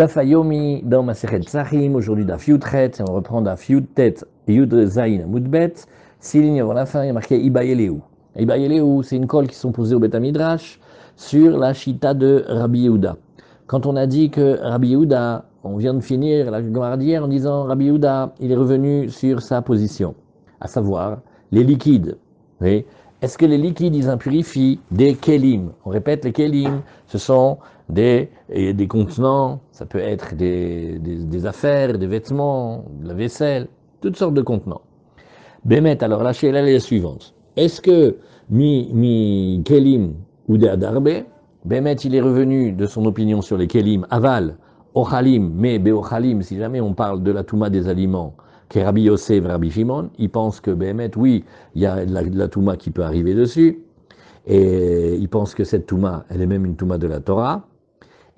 Daf Hayomi dans Masechet Tzachim, aujourd'hui Daf Yudchet, et on reprend Daf Yudtet et Yud Zayin Amudbet. 6 lignes avant la fin, il y a marqué Iba Yelehu. Iba Yelehu, c'est une colle qui sont posées au Bet Midrash sur la Shita de Rabbi Yehuda. Quand on a dit que Rabbi Yehuda, on vient de finir la Gemara d'hier en disant Rabbi Yehuda, il est revenu sur sa position, à savoir les liquides. Oui. Est-ce que les liquides, ils impurifient des kelim? On répète, les kelim, ce sont des contenants, ça peut être des affaires, des vêtements, de la vaisselle, toutes sortes de contenants. Bémet, alors la chéla est la suivante. Est-ce que mi kelim ou de adarbe? Bémet, il est revenu de son opinion sur les kelim, aval, ochalim, mais beochalim, si jamais on parle de la touma des aliments, qu'est Rabbi Yosef, Rabbi Shimon, il pense que Bémet, oui, il y a de la touma qui peut arriver dessus, et il pense que cette touma, elle est même une touma de la Torah.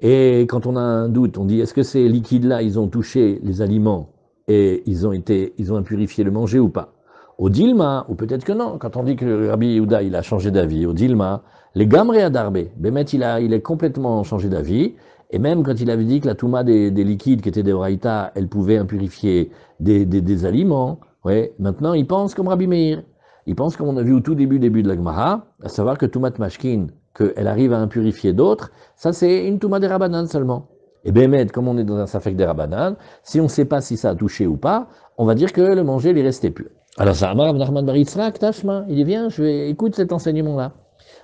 Et quand on a un doute, on dit est-ce que ces liquides-là, ils ont touché les aliments et ils ont impurifié le manger ou pas? Au Dilma, ou peut-être que non, quand on dit que Rabbi Yehuda, il a changé d'avis, au Dilma, les Gamré Adarbe, Bémet, il est complètement changé d'avis, et même quand il avait dit que la touma des liquides qui étaient des Oraïta, elle pouvait impurifier des aliments, ouais, maintenant il pense comme Rabbi Meir. Il pense, comme on a vu au tout début de la Gemara, à savoir que Toumat Mashkin, qu'elle arrive à impurifier d'autres, ça c'est une Touma des Rabbanan seulement. Et Bémet, comme on est dans un Safek des Rabbanan, si on ne sait pas si ça a touché ou pas, on va dire que le manger, il est resté pur. Alors ça, Amar Nachman Bar Yitzhak, Tashma, il dit viens, écoute cet enseignement-là.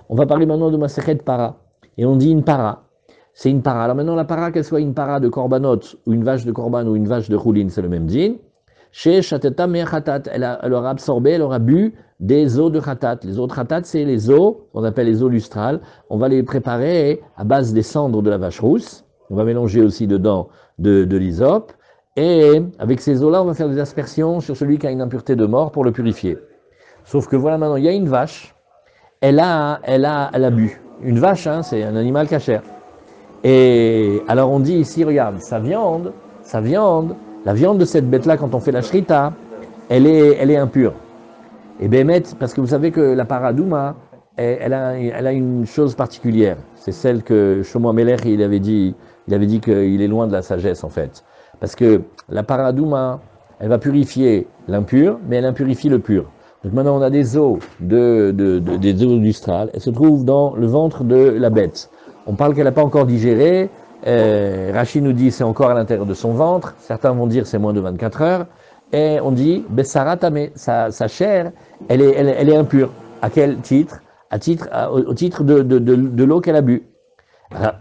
On va parler maintenant de Masechet Para. Et on dit une para. C'est une para. Alors maintenant, la para, qu'elle soit une para de korbanot, ou une vache de korban, ou une vache de choulin, c'est le même din. Chez Shateta Me'achatat, elle aura absorbé, elle aura bu des eaux de khatat. Les eaux de khatat, c'est les eaux, on appelle les eaux lustrales. On va les préparer à base des cendres de la vache rousse. On va mélanger aussi dedans de l'hysope. Et avec ces eaux-là, on va faire des aspersions sur celui qui a une impureté de mort pour le purifier. Sauf que voilà maintenant, il y a une vache, elle a bu. Une vache, hein, c'est un animal cachère. Et alors on dit ici, regarde, sa viande, la viande de cette bête-là, quand on fait la shrita, elle est impure. Et Bémet, parce que vous savez que la paradouma, elle a une chose particulière. C'est celle que Shlomo Melech, il avait dit qu'il est loin de la sagesse, en fait. Parce que la paradouma, elle va purifier l'impur, mais elle impurifie le pur. Donc maintenant, on a des eaux, des eaux lustrales. Elles se trouvent dans le ventre de la bête. On parle qu'elle n'a pas encore digéré. Rachid nous dit c'est encore à l'intérieur de son ventre. Certains vont dire c'est moins de 24 heures. Et on dit Bessaratame, sa chair, elle est impure. À quel titre? Au titre de l'eau qu'elle a bu.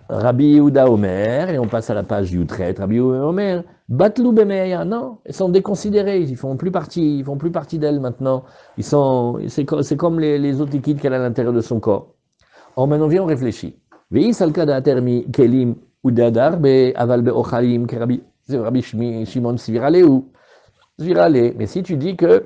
Rabbi Yehuda Omer, et on passe à la page Yutret, Rabbi Yehuda Omer, Batlou Bemeya, non, ils sont déconsidérés, ils font plus partie d'elle maintenant. C'est comme les autres liquides qu'elle a à l'intérieur de son corps. Or maintenant, viens, on réfléchit. Vei salkada termi kelim ou dadar be aval be ochalim que Rabbi Shimon Sviraleu. Mais si tu dis que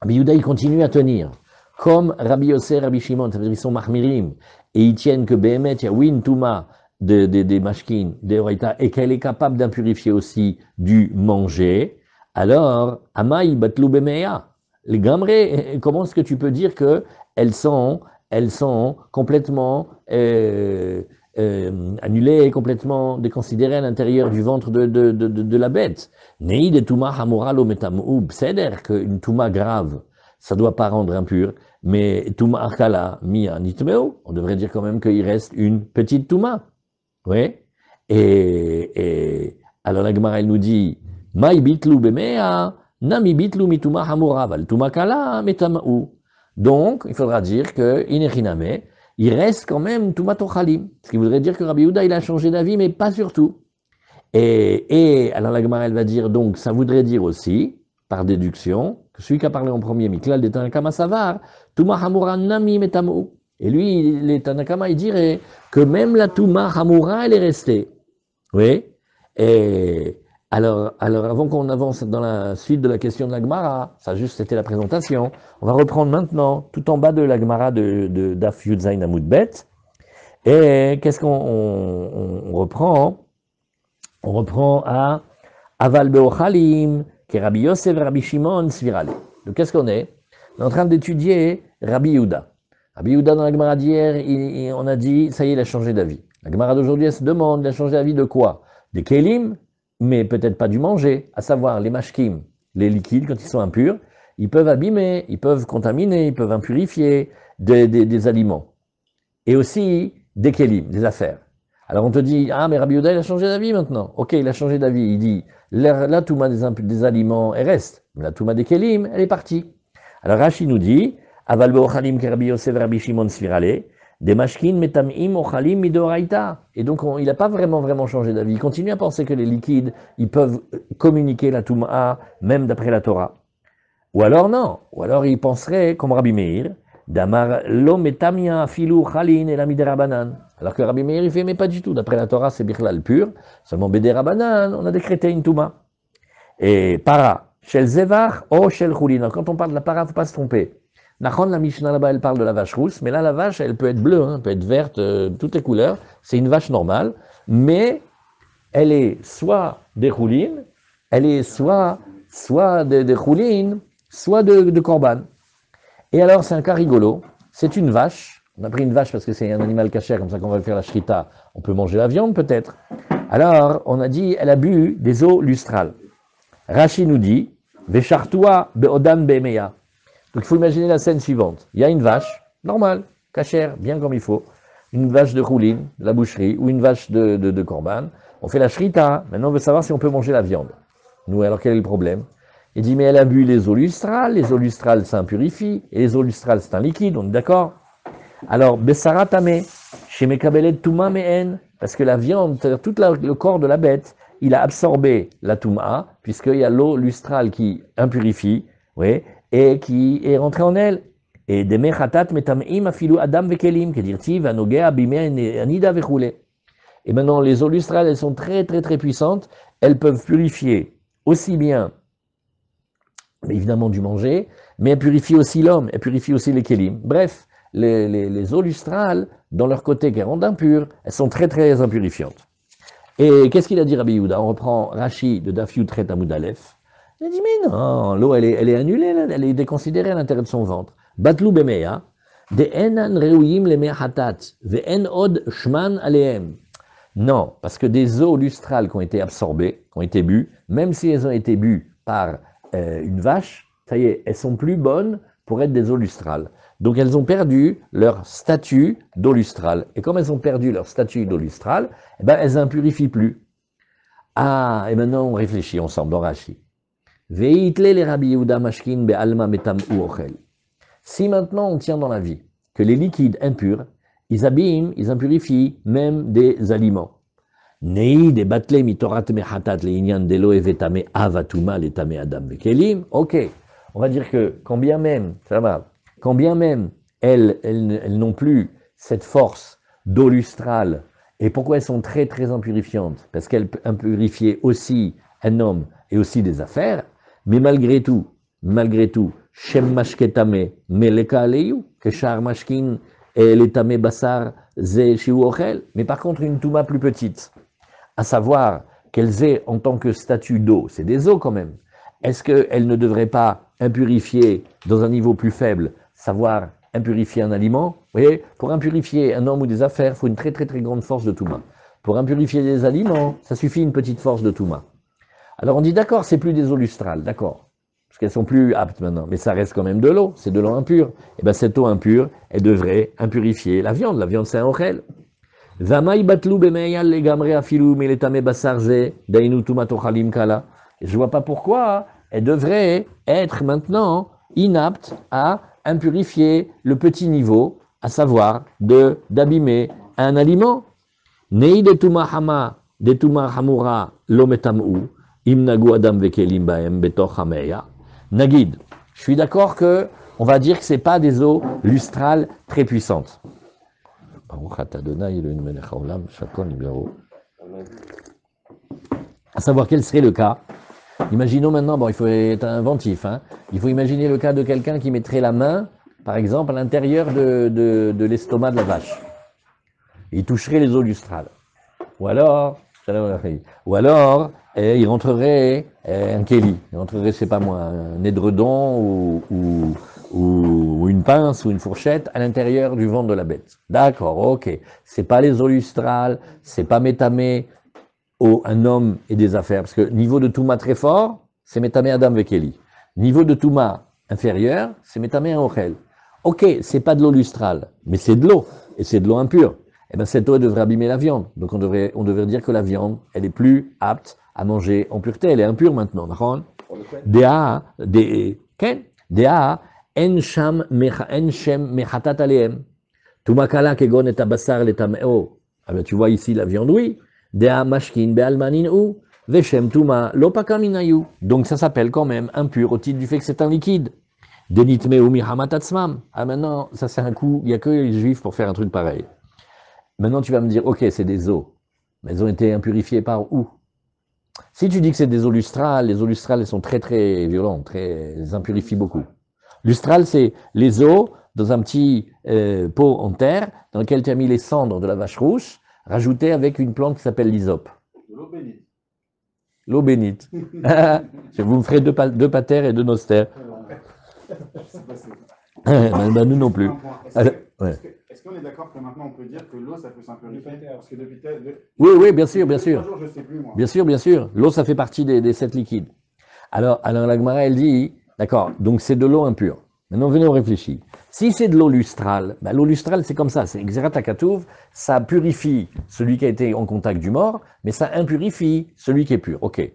Rabbi Yehuda, il continue à tenir, comme Rabbi Yosef, Rabbi Shimon, ça veut dire qu'ils sont mahmirim, et ils tiennent que Béhémet, il y a Win Touma des mashkin, des oraita, et qu'elle est capable d'impurifier aussi du manger, alors, Amaï Batlou Bemeya, les gamrés, comment est-ce que tu peux dire que elles sont complètement annulées, complètement déconsidérées à l'intérieur du ventre de la bête? Nei de Touma Hamura lo metamou, c'est-à-dire qu'une Touma grave, ça ne doit pas rendre impur, mais Touma Akala Mia Nitmeo, on devrait dire quand même qu'il reste une petite Touma. Oui. Et alors la Gemara, elle nous dit Maï bitlu bemea, nami bitlu mituma hamura, val Touma Kala metamou. Donc, il faudra dire que Inechiname, il reste quand même Touma Tochalim. Ce qui voudrait dire que Rabbi Yehuda, il a changé d'avis, mais pas sur tout. Et alors la Gemara, elle va dire, donc, ça voudrait dire aussi, par déduction, que celui qui a parlé en premier, Miklal de Tanakama Savar, Touma Hamura Nami Metamu. Et lui, les Tanakama, il dirait que même la Touma Hamura, elle est restée. Oui. Et alors avant qu'on avance dans la suite de la question de la Gemara, ça juste c'était la présentation, on va reprendre maintenant, tout en bas de la Gemara de Daf Yud Zayin Amud Bet. Et qu'est-ce qu'on reprend? On reprend à Aval Beochalim, qui est Rabbi Yosef, Rabbi Shimon, Svirale. Donc qu'est-ce qu'on est? On est en train d'étudier Rabbi Yehuda. Rabbi Yehuda, dans la Gemara d'hier, on a dit, ça y est, il a changé d'avis. La Gemara d'aujourd'hui, elle se demande, il a changé d'avis de quoi? des kelim, mais peut-être pas du manger, à savoir les mashkim, les liquides, quand ils sont impurs, ils peuvent abîmer, ils peuvent contaminer, ils peuvent impurifier des aliments. Et aussi des kelim, des affaires. Alors on te dit, ah mais Rabbi Yehuda il a changé d'avis maintenant. Ok, il a changé d'avis, il dit, la touma des aliments, elle reste, mais la touma des kelim, elle est partie. Alors Rashi nous dit, aval be'ochalim ke Rabbi Yosef Rabbi Shimon Sfirale, des mashkin metamim ochalim midoraita. Et donc il n'a pas vraiment changé d'avis. Il continue à penser que les liquides, ils peuvent communiquer la touma, même d'après la Torah. Ou alors non, ou alors il penserait, comme Rabbi Meir, Damar lo metamia filou chalin et la miderabanan. Alors que Rabbi Meir, il fait, mais pas du tout. D'après la Torah, c'est birlal pur. Seulement bederabanan, on a décrété une touma. Et para, shel zevach ou shel chulin. Quand on parle de la para, il ne faut pas se tromper. Nachon, la Mishnah là-bas, elle parle de la vache rousse, mais là, la vache, elle peut être bleue, hein, elle peut être verte, toutes les couleurs. C'est une vache normale, mais elle est soit des chulin, elle est soit des chulin, soit de korban. Et alors, c'est un cas rigolo. C'est une vache. On a pris une vache parce que c'est un animal cachère, comme ça qu'on va faire la shrita. On peut manger la viande, peut-être. Alors, on a dit, elle a bu des eaux lustrales. Rashi nous dit, Veshartua be'odam be'meya. Donc, il faut imaginer la scène suivante. Il y a une vache, normale, cachère, bien comme il faut. Une vache de choulin, de la boucherie, ou une vache de korban. On fait la shrita. Maintenant, on veut savoir si on peut manger la viande. Nous, alors, quel est le problème? Il dit, mais elle a bu les eaux lustrales, ça impurifie, et les eaux lustrales, c'est un liquide, on est d'accord? Alors, Bessaratame, chez Mekabelet Touma Mehen, parce que la viande, tout le corps de la bête, il a absorbé la Touma, puisqu'il y a l'eau lustrale qui impurifie, oui, et qui est rentrée en elle. Et des Mechatat Metamim Afilu Adam Vekelim, Kedirtiv, Anoge, Abime, Anida Vechoule. Et maintenant, les eaux lustrales, elles sont très puissantes, elles peuvent purifier aussi bien évidemment du manger, mais elle purifie aussi l'homme, elle purifie aussi les kélim. Bref, les eaux lustrales, dans leur côté qui rendent impures, elles sont très impurifiantes. Et qu'est-ce qu'il a dit Rabbi Yehuda? On reprend Rashi de Daf Yudchet Amud Aleph. Il a dit, mais non, l'eau elle est annulée, elle est déconsidérée à l'intérieur de son ventre. Batlou bemeya, de enan reuyim le mehatat, ve en od shman aleem. Non, parce que des eaux lustrales qui ont été absorbées, qui ont été bues, même si elles ont été bues par une vache, ça y est, elles sont plus bonnes pour être des eaux lustrales. Donc elles ont perdu leur statut d'eau lustrale. Et comme elles ont perdu leur statut d'eau lustrale, eh ben, elles n'impurifient plus. Ah, et maintenant on réfléchit ensemble dans Rashi. Veitle les Rabbi Yehuda mashkin be'alma metam u ochel. Si maintenant on tient dans la vie que les liquides impurs, ils abîment, ils impurifient même des aliments. Nei de batle mitorat mehatat le inyan delo evetame avatuma le tame adam vekelim. Ok, on va dire que quand bien même, ça va, quand bien même elles n'ont plus cette force d'eau lustrale, et pourquoi elles sont très impurifiantes? Parce qu'elles impurifiaient aussi un homme et aussi des affaires, mais malgré tout, shem mashketame meleka aleyu, que shar mashkin et letame basar ze shiu ochel. Mais par contre, une touma plus petite, à savoir qu'elles aient en tant que statut d'eau, c'est des eaux quand même, est-ce qu'elles ne devraient pas impurifier dans un niveau plus faible, savoir impurifier un aliment? Vous voyez, pour impurifier un homme ou des affaires, il faut une très grande force de Touma. Pour impurifier des aliments, ça suffit une petite force de Touma. Alors on dit d'accord, c'est plus des eaux lustrales, d'accord, parce qu'elles sont plus aptes maintenant, mais ça reste quand même de l'eau, c'est de l'eau impure. Et bien cette eau impure, elle devrait impurifier la viande c'est un ochel. Je vois pas pourquoi elle devrait être maintenant inapte à impurifier le petit niveau, à savoir d'abîmer un aliment. Nei de tuma hama, de tuma hamura lo metamu, imnagu adam vekelim baem betoch hameya. Nagid, je suis d'accord que on va dire que c'est pas des eaux lustrales très puissantes. À savoir quel serait le cas. Imaginons maintenant, bon, il faut être inventif, hein. Il faut imaginer le cas de quelqu'un qui mettrait la main, par exemple, à l'intérieur de l'estomac de la vache. Il toucherait les eaux lustrales. Ou alors, il rentrerait un kéli, il rentrerait, je sais pas moi, un édredon ou une pince ou une fourchette à l'intérieur du ventre de la bête. D'accord, ok. C'est pas les eaux lustrales, c'est pas métamé un homme et des affaires. Parce que niveau de Touma très fort, c'est Métamé Adam Vekeli. Niveau de Touma inférieur, c'est Métamé Ochel. Ok, c'est pas de l'eau lustrale, mais c'est de l'eau, et c'est de l'eau impure. Eh bien, cette eau devrait abîmer la viande. Donc, on devrait dire que la viande, elle est plus apte à manger en pureté. Elle est impure maintenant. Dea, en sham mechatat aleem. Tumakala kegon et abasar letameo. Ah ben, tu vois ici la viande, oui. Dea mashkin bealmanin ou. Veshem tuma lopakaminayu. Donc, ça s'appelle quand même impur au titre du fait que c'est un liquide. Denitmeu mihamatatsmam. Ah maintenant, ça c'est un coup, il n'y a que les juifs pour faire un truc pareil. Maintenant, tu vas me dire, ok, c'est des eaux. Mais elles ont été impurifiées par où? Si tu dis que c'est des eaux lustrales, les eaux lustrales, elles sont très très violentes, elles impurifient beaucoup. Lustral, c'est les eaux dans un petit pot en terre dans lequel tu as mis les cendres de la vache rousse, rajoutées avec une plante qui s'appelle l'hysope. L'eau bénite. L'eau bénite. Vous me ferez deux patères et deux nostères. Nous non plus. Est-ce qu'on est d'accord que maintenant on peut dire que l'eau ça peut s'impurifier? Parce que depuis oui, bien sûr, bien sûr. 3 jours, je sais plus, moi. Bien sûr, bien sûr. L'eau, ça fait partie des 7 liquides. Alors la Gemara, elle dit, d'accord, donc c'est de l'eau impure. Maintenant, venez, on réfléchit. Si c'est de l'eau lustrale, ben, l'eau lustrale, c'est comme ça, c'est Xerat Akatouv, ça purifie celui qui a été en contact du mort, mais ça impurifie celui qui est pur. Ok.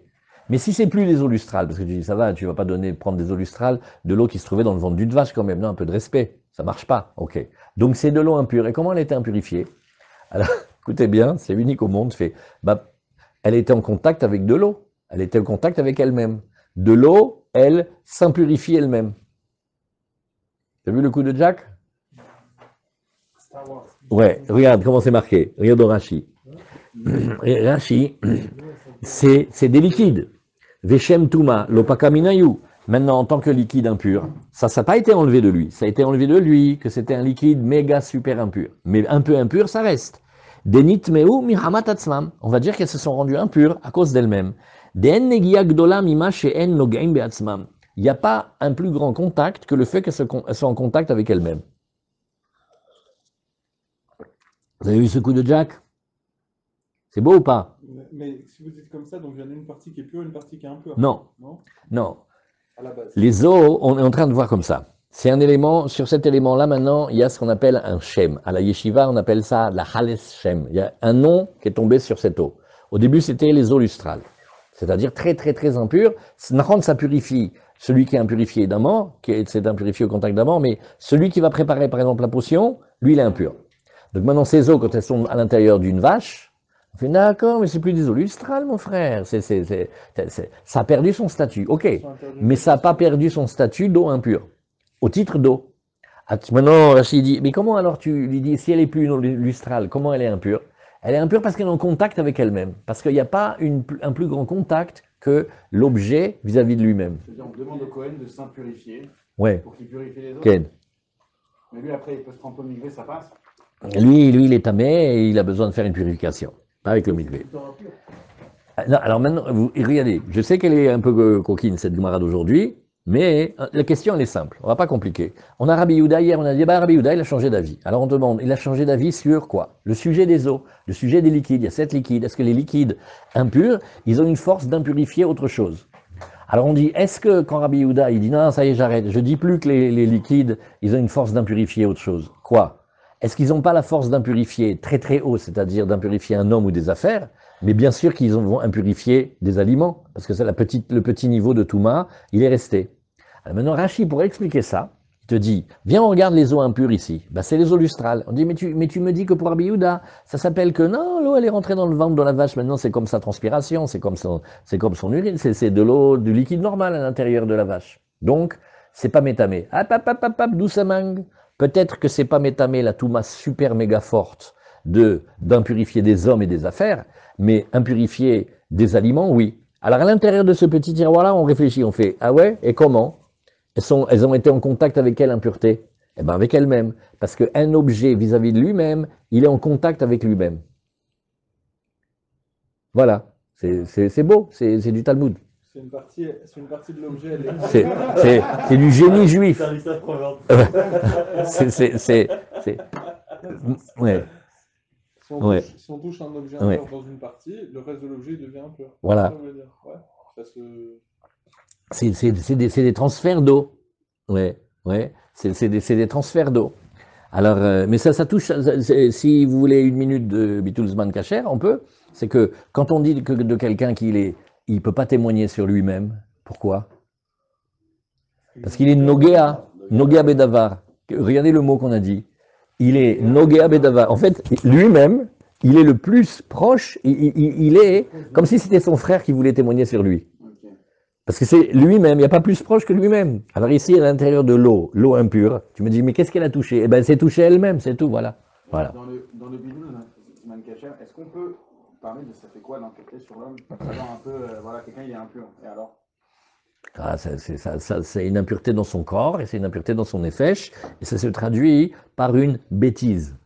Mais si c'est plus des eaux lustrales, parce que tu dis, ça va, tu vas pas prendre des eaux lustrales de l'eau qui se trouvait dans le ventre d'une vache quand même, non, un peu de respect, ça marche pas. Ok. Donc c'est de l'eau impure. Et comment elle a été impurifiée? Alors, écoutez bien, c'est unique au monde, elle était en contact avec de l'eau, elle était en contact avec elle-même. De l'eau, elle s'impurifie elle-même. T'as vu le coup de Jack? Ouais, regarde comment c'est marqué. Regarde Rashi. Rashi, c'est des liquides. Veshem Tuma, l'opakaminayu. Maintenant, en tant que liquide impur, ça n'a pas été enlevé de lui. Ça a été enlevé de lui, que c'était un liquide méga super impur. Mais un peu impur, ça reste. Denit meu mihamat atzmam. On va dire qu'elles se sont rendues impures à cause d'elles-mêmes. Den negia gdola mima she'en nogaim beatzmam. Il n'y a pas un plus grand contact que le fait qu'elles soient en contact avec elles-mêmes. Vous avez vu ce coup de Jack? C'est beau ou pas? Mais si vous dites comme ça, donc il y en a une partie qui est pure et une partie qui est impure. Non. Non. Non. À la base. Les eaux, on est en train de voir comme ça. C'est un élément, sur cet élément-là maintenant, il y a ce qu'on appelle un shem. À la yeshiva, on appelle ça la hales shem. Il y a un nom qui est tombé sur cette eau. Au début, c'était les eaux lustrales. C'est-à-dire très, très, très impures. Ça purifie celui qui est impurifié d'un mort, qui s'est impurifié au contact d'un mort, mais celui qui va préparer, par exemple, la potion, lui, il est impur. Donc maintenant, ces eaux, quand elles sont à l'intérieur d'une vache, on fait d'accord, mais c'est plus des eaux lustrales, mon frère. Ça a perdu son statut. Ok, mais ça n'a pas perdu son statut d'eau impure, au titre d'eau. Maintenant, Rachid dit, mais comment alors tu lui dis, si elle est plus lustrale, comment elle est impure? Elle est impure parce qu'elle est en contact avec elle-même. Parce qu'il n'y a pas un plus grand contact que l'objet vis-à-vis de lui-même. C'est-à-dire, on demande au Cohen de s'impurifier pour qu'il purifie les autres. Ken. Mais lui, après, il peut se tremper au mikvé, ça passe? Lui, il est tamé et il a besoin de faire une purification. Pas avec le mikvé. Alors maintenant, regardez, je sais qu'elle est un peu coquine, cette Gemara d'aujourd'hui, mais la question, elle est simple. On va pas compliquer. On a Rabbi Yehuda hier, on a dit, Rabbi Yehuda, il a changé d'avis. Alors on demande, il a changé d'avis sur quoi? Le sujet des eaux, le sujet des liquides. Il y a 7 liquides. Est-ce que les liquides impurs, ils ont une force d'impurifier autre chose? Alors on dit, est-ce que quand Rabbi Yehuda, il dit, non, ça y est, j'arrête, je dis plus que les liquides, ils ont une force d'impurifier autre chose. Quoi? Est-ce qu'ils n'ont pas la force d'impurifier très très haut, c'est-à-dire d'impurifier un homme ou des affaires? Mais bien sûr qu'ils vont impurifier des aliments, parce que c'est le petit niveau de Touma, il est resté. Alors maintenant, Rashi, pour expliquer ça, il te dit, viens, on regarde les eaux impures ici. Ben, c'est les eaux lustrales. On dit, mais tu me dis que pour Rabbi Yehuda, ça s'appelle que non, l'eau, elle est rentrée dans le ventre de la vache, maintenant c'est comme sa transpiration, c'est comme son urine, c'est de l'eau, du liquide normal à l'intérieur de la vache. Donc, c'est pas métamé. Doucement. Peut-être que c'est pas métamé la Touma super méga forte d'impurifier des hommes et des affaires, mais impurifier des aliments, oui. Alors à l'intérieur de ce petit tiroir-là, on réfléchit, on fait, ah ouais, et comment? Elles ont été en contact avec quelle impureté? Eh bien avec elles-mêmes, parce qu'un objet vis-à-vis de lui-même, il est en contact avec lui-même. Voilà, c'est beau, c'est du Talmud. C'est une partie de l'objet. C'est du génie juif. Ouais. Ouais. Si on touche un objet Ouais. impur dans une partie, le reste de l'objet devient impur. Voilà. Ça veut dire. Ouais. Ça se... C'est des transferts d'eau. Ouais, ouais. C'est des transferts d'eau. Alors, mais ça touche. Si vous voulez une minute de Bitulzman Kacher, on peut. C'est que quand on dit que de quelqu'un il peut pas témoigner sur lui-même. Pourquoi? Parce qu'il est Nogea Bedavar. Regardez le mot qu'on a dit. Il est Nogea Bedavar. En fait, lui-même, il est le plus proche. Il est comme si c'était son frère qui voulait témoigner sur lui. Parce que c'est lui-même, il n'y a pas plus proche que lui-même. Alors ici, à l'intérieur de l'eau impure, tu me dis, mais qu'est-ce qu'elle a touché? Eh bien, c'est touché elle-même, c'est tout, voilà. Voilà. Dans le bidou, Mankacher, est-ce qu'on peut parler de ça fait quoi d'enquêter sur l'homme? Savoir un peu, voilà, quelqu'un il est impur, et alors? Ah, c'est une impureté dans son corps et c'est une impureté dans son nefesh, et ça se traduit par une bêtise.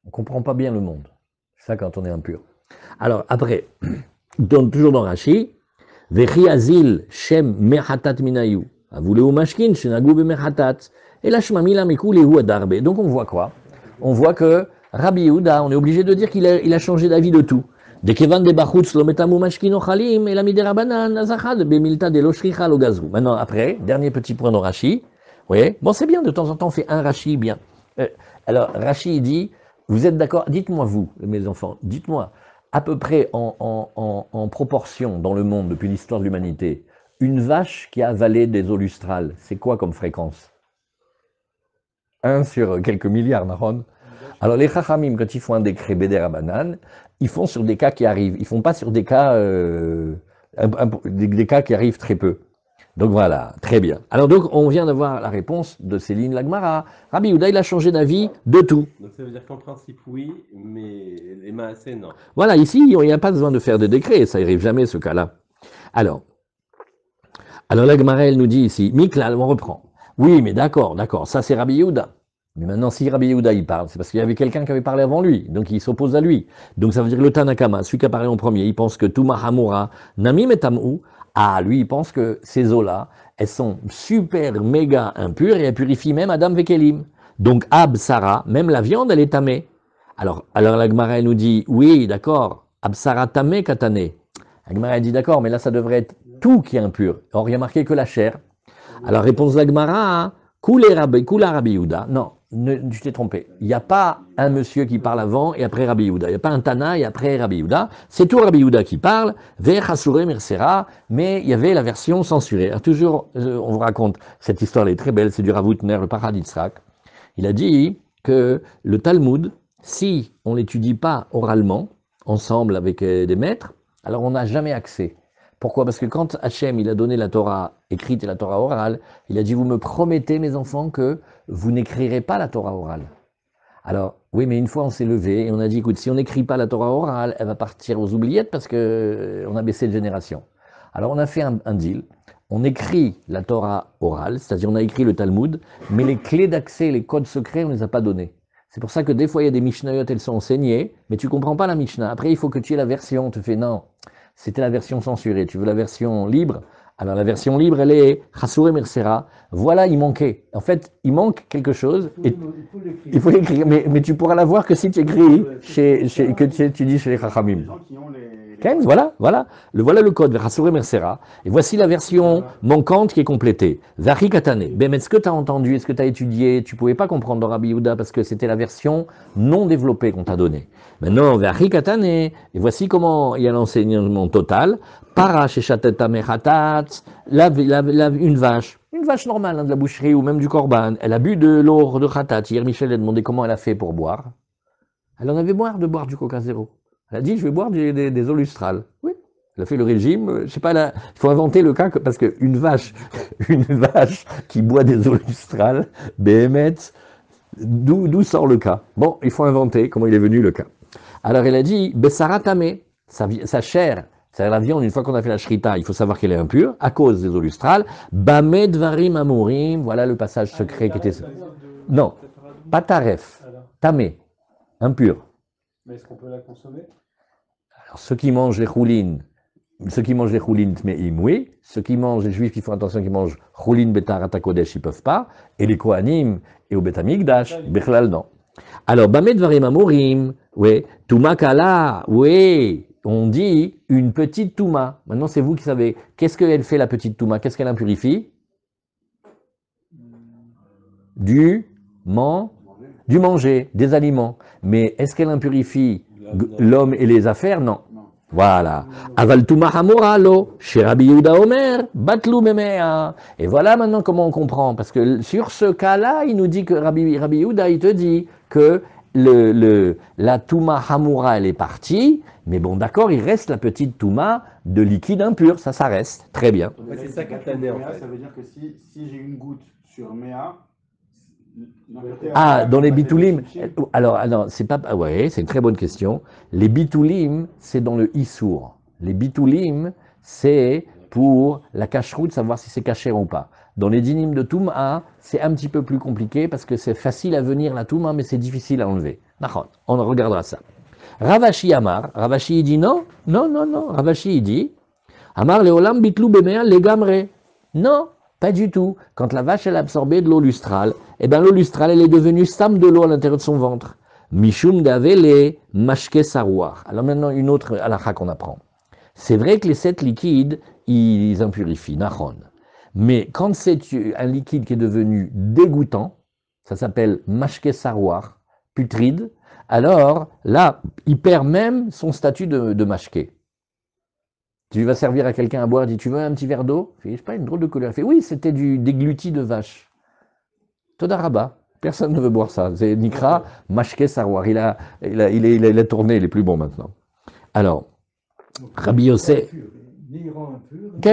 On ne comprend pas bien le monde. C'est ça quand on est impur. Alors, après, toujours dans Rashi, Vechi azil shem mechatat minayu. Avuleu mashkin shenagu bemechatat. Et la shmamila mekulehu adarbe. Donc on voit quoi? On voit que Rabbi Yehuda, on est obligé de dire qu'il a changé d'avis de tout. De kevan de bachutz lo metamu mashkin ochalim et la miderabanan azachad bemilta de lo shricha lo gazru. Maintenant, après, dernier petit point de Rashi. Vous voyez? Bon, c'est bien, de temps en temps, on fait un Rashi bien. Alors, Rashi dit, vous êtes d'accord? Dites-moi vous, mes enfants, dites-moi. À peu près en proportion dans le monde depuis l'histoire de l'humanité, une vache qui a avalé des eaux lustrales, c'est quoi comme fréquence? 1 sur quelques milliards, Naron. Alors les Chachamim, quand ils font un décret Beder à banane, ils font sur des cas qui arrivent. Ils ne font pas sur des cas, des cas qui arrivent très peu. Donc voilà, très bien. Alors donc on vient d'avoir la réponse de Céline Lagmara. Rabbi Yehuda, il a changé d'avis de tout. Donc ça veut dire qu'en principe oui, mais les maasés non. Voilà, ici il n'y a pas besoin de faire de décret, ça n'arrive jamais ce cas-là. Alors Lagmara elle nous dit ici, Miklal, on reprend. Oui, mais d'accord, ça c'est Rabbi Yehuda. Mais maintenant, si Rabbi Yehuda il parle, c'est parce qu'il y avait quelqu'un qui avait parlé avant lui, donc il s'oppose à lui. Donc ça veut dire le Tanakama, celui qui a parlé en premier, il pense que Touma Hamura, Nami Metamou, lui il pense que ces eaux-là, elles sont super méga impures et elles purifient même Adam Vekelim. Donc Ab Sarah, même la viande, elle est tamée. Alors la Gemara elle nous dit, oui, d'accord, Ab Sarah tamé katane. La Gemara elle dit d'accord, mais là ça devrait être tout qui est impur. Or il n'y a marqué que la chair. Alors réponse de la Gemara, Kula Rabbi Yehuda, non. Tu t'es trompé. Il n'y a pas un monsieur qui parle avant et après Rabbi Yehuda. Il n'y a pas un Tana et après Rabbi Yehuda. C'est tout Rabbi Yehuda qui parle. Vers Hasuré Mersera, mais il y avait la version censurée. Alors toujours, on vous raconte, cette histoire elle est très belle, c'est du Rav Hutner, le Parad Yitzhak. Il a dit que le Talmud, si on ne l'étudie pas oralement, ensemble avec des maîtres, alors on n'a jamais accès. Pourquoi? Parce que quand Hachem il a donné la Torah écrite et la Torah orale, il a dit, vous me promettez, mes enfants, que vous n'écrirez pas la Torah orale. Alors, oui, mais une fois on s'est levé et on a dit, écoute, si on n'écrit pas la Torah orale, elle va partir aux oubliettes parce qu'on a baissé de génération. Alors on a fait un deal, on écrit la Torah orale, c'est-à-dire on a écrit le Talmud, mais les clés d'accès, les codes secrets, on ne les a pas donnés. C'est pour ça que des fois il y a des Mishnayot, elles sont enseignées, mais tu ne comprends pas la Mishnah. Après il faut que tu aies la version, on te fait non, c'était la version censurée, tu veux la version libre? Alors la version libre, elle est Chasouré Mersera. Voilà, il manquait. En fait, il manque quelque chose. Il faut l'écrire. Mais tu pourras la voir que si tu écris, que tu dis chez les Chachamim. Voilà le code, Chasouré Mersera. Et voici la version manquante qui est complétée. Zari Katane. Mais est-ce que tu as entendu, est-ce que tu as étudié? Tu ne pouvais pas comprendre dans Rabbi Yehuda parce que c'était la version non développée qu'on t'a donnée. Maintenant, Zari Katane. Et voici comment il y a l'enseignement total. Para shechateta mechatat, une vache normale de la boucherie ou même du korban, elle a bu de l'eau de khatat. Hier, Michel a demandé comment elle a fait pour boire. Elle en avait marre de boire du coca zéro. Elle a dit, je vais boire des eaux lustrales. Oui, elle a fait le régime. Je sais pas, il faut inventer le cas parce qu'une vache qui boit des eaux lustrales, Béhémet, d'où sort le cas? Bon, il faut inventer comment il est venu le cas. Alors elle a dit, Bessaratame, sa chair. C'est-à-dire la viande, une fois qu'on a fait la shrita, il faut savoir qu'elle est impure, à cause des eaux lustrales. Bamed varim amurim, voilà le passage secret qui était... Non, pas taref, tamé, impur. Mais est-ce qu'on peut la consommer? Alors ceux qui mangent les choulines, tmeim, oui. Ceux qui mangent, les juifs qui font attention, qui mangent choulin betar atakodesh, ils ne peuvent pas. Et les kohanim et au betamikdash, bechlal, non. Alors, Bamed Varim Amorim, oui, Touma Kala, oui, on dit une petite Touma. Maintenant, c'est vous qui savez. Qu'est-ce qu'elle fait, la petite Touma? Qu'est-ce qu'elle impurifie? Du du manger, des aliments. Mais est-ce qu'elle impurifie l'homme et les affaires? Non. Voilà. Aval Touma Hamora lo, chez Rabbi Yehuda Omer, Batlou Memea. Et voilà maintenant comment on comprend. Parce que sur ce cas-là, il nous dit que Rabbi Yehuda, il te dit que la Touma Hamoura, elle est partie, mais bon, d'accord, il reste la petite Touma de liquide impur, ça reste. Très bien. C'est ça qui est en fait. Ça veut dire que si j'ai une goutte sur Méa, dans les bitoulim, alors c'est pas, ouais, c'est une très bonne question. Les bitoulim, c'est dans le Issour. Les bitoulim, c'est pour la cacheroute, savoir si c'est caché ou pas. Dans les dynimes de Touma, c'est un petit peu plus compliqué parce que c'est facile à venir la Touma, mais c'est difficile à enlever. On regardera ça. Ravashi Amar, Ravashi il dit non. Ravashi il dit, Amar leolam bitlou bemea legamre. Non, pas du tout. Quand la vache elle a absorbé de l'eau lustrale, eh bien l'eau lustrale elle est devenue stam de l'eau à l'intérieur de son ventre. Mishum davele mashke sarouar. Alors maintenant une autre halakha qu'on apprend. C'est vrai que les 7 liquides, ils impurifient, nachon. Mais quand c'est un liquide qui est devenu dégoûtant, ça s'appelle mashke sarouar, putride, alors là, il perd même son statut de mashke. Tu vas servir à quelqu'un à boire, il dit, tu veux un petit verre d'eau? Je sais pas, une drôle de couleur. Il fait, oui, c'était des glutis de vache. Todaraba. Personne ne veut boire ça. C'est Nikra, Mashke Sarwar. Il a tourné, il est plus bon maintenant. Alors, Rabbi Yossé.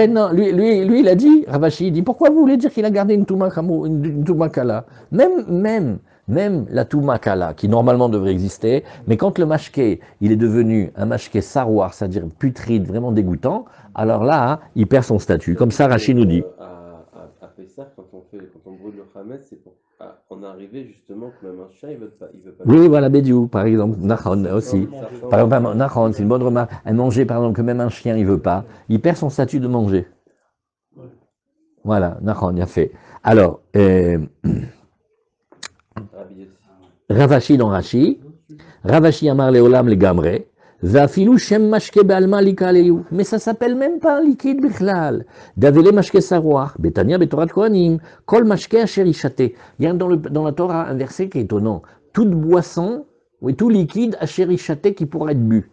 Non, lui, il a dit, Ravashi, il dit, pourquoi vous voulez dire qu'il a gardé une Touma Kala? Même la Touma Kala, qui normalement devrait exister, mais quand le mashké, il est devenu un mashké sarwar, c'est-à-dire putride, vraiment dégoûtant, alors là, il perd son statut. Comme ça, Rashi nous dit. À Pessah, quand on brûle le Hametz, c'est pour en arriver justement que même un chien, il veut pas. Oui, voilà, Bédiou, par exemple, Nachon aussi. Par exemple, Nachon, c'est une bonne remarque. À manger, par exemple, que même un chien, il veut pas, il perd son statut de manger. Voilà, Nachon, il a fait. Alors, Ravashi dans Rashi, Ravashi Amar Leolam le Gamre, Vafilou Shem Mashke Balma Likaleu. Mais ça s'appelle même pas un liquide Bichlal. Davele Mashke Saroir, Betania Betorat Kohanim, Kol Mashke Asherishate. Il y a dans la Torah un verset qui est étonnant. Toute boisson, oui, tout liquide Asherishate qui pourra être bu.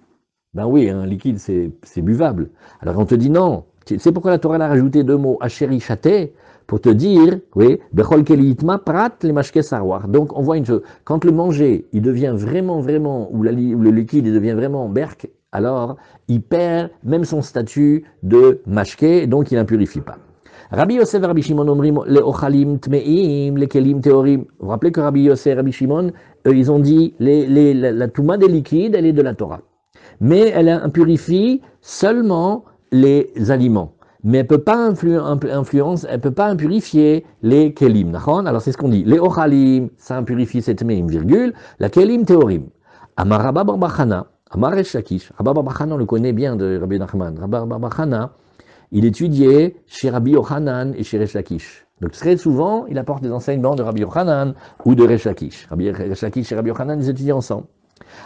Ben oui, un liquide c'est buvable. Alors on te dit non. C'est pourquoi la Torah a rajouté 2 mots Asherishate. Pour te dire, oui, Bechol Kelitma Prat les Mashke Sarwar. Donc on voit une chose, quand le manger, il devient vraiment, ou le liquide, il devient vraiment berk, alors il perd même son statut de Mashke, donc il n'impurifie pas. Rabbi Yosef et Rabbi Shimon omrim le ochalim tmeim, le kelim teorim. Vous vous rappelez que Rabbi Yosef et Rabbi Shimon, ils ont dit, la touma des liquides, elle est de la Torah. Mais elle impurifie seulement les aliments. Mais elle peut pas elle peut pas impurifier les kelim. Alors c'est ce qu'on dit. Les ochalim, ça impurifie cette meim, virgule. La kelim teorim. Amar Rabba bar Bachana, Amar Resh Lakish. Rabba bar Bachana, on le connaît bien de Rabbi Nachman. Rabba bar Bachana, il étudiait chez Rabbi Yochanan et chez Resh Lakish. Donc très souvent, il apporte des enseignements de Rabbi Yochanan ou de Resh Lakish. Resh Lakish et Rabbi Yochanan, ils étudient ensemble.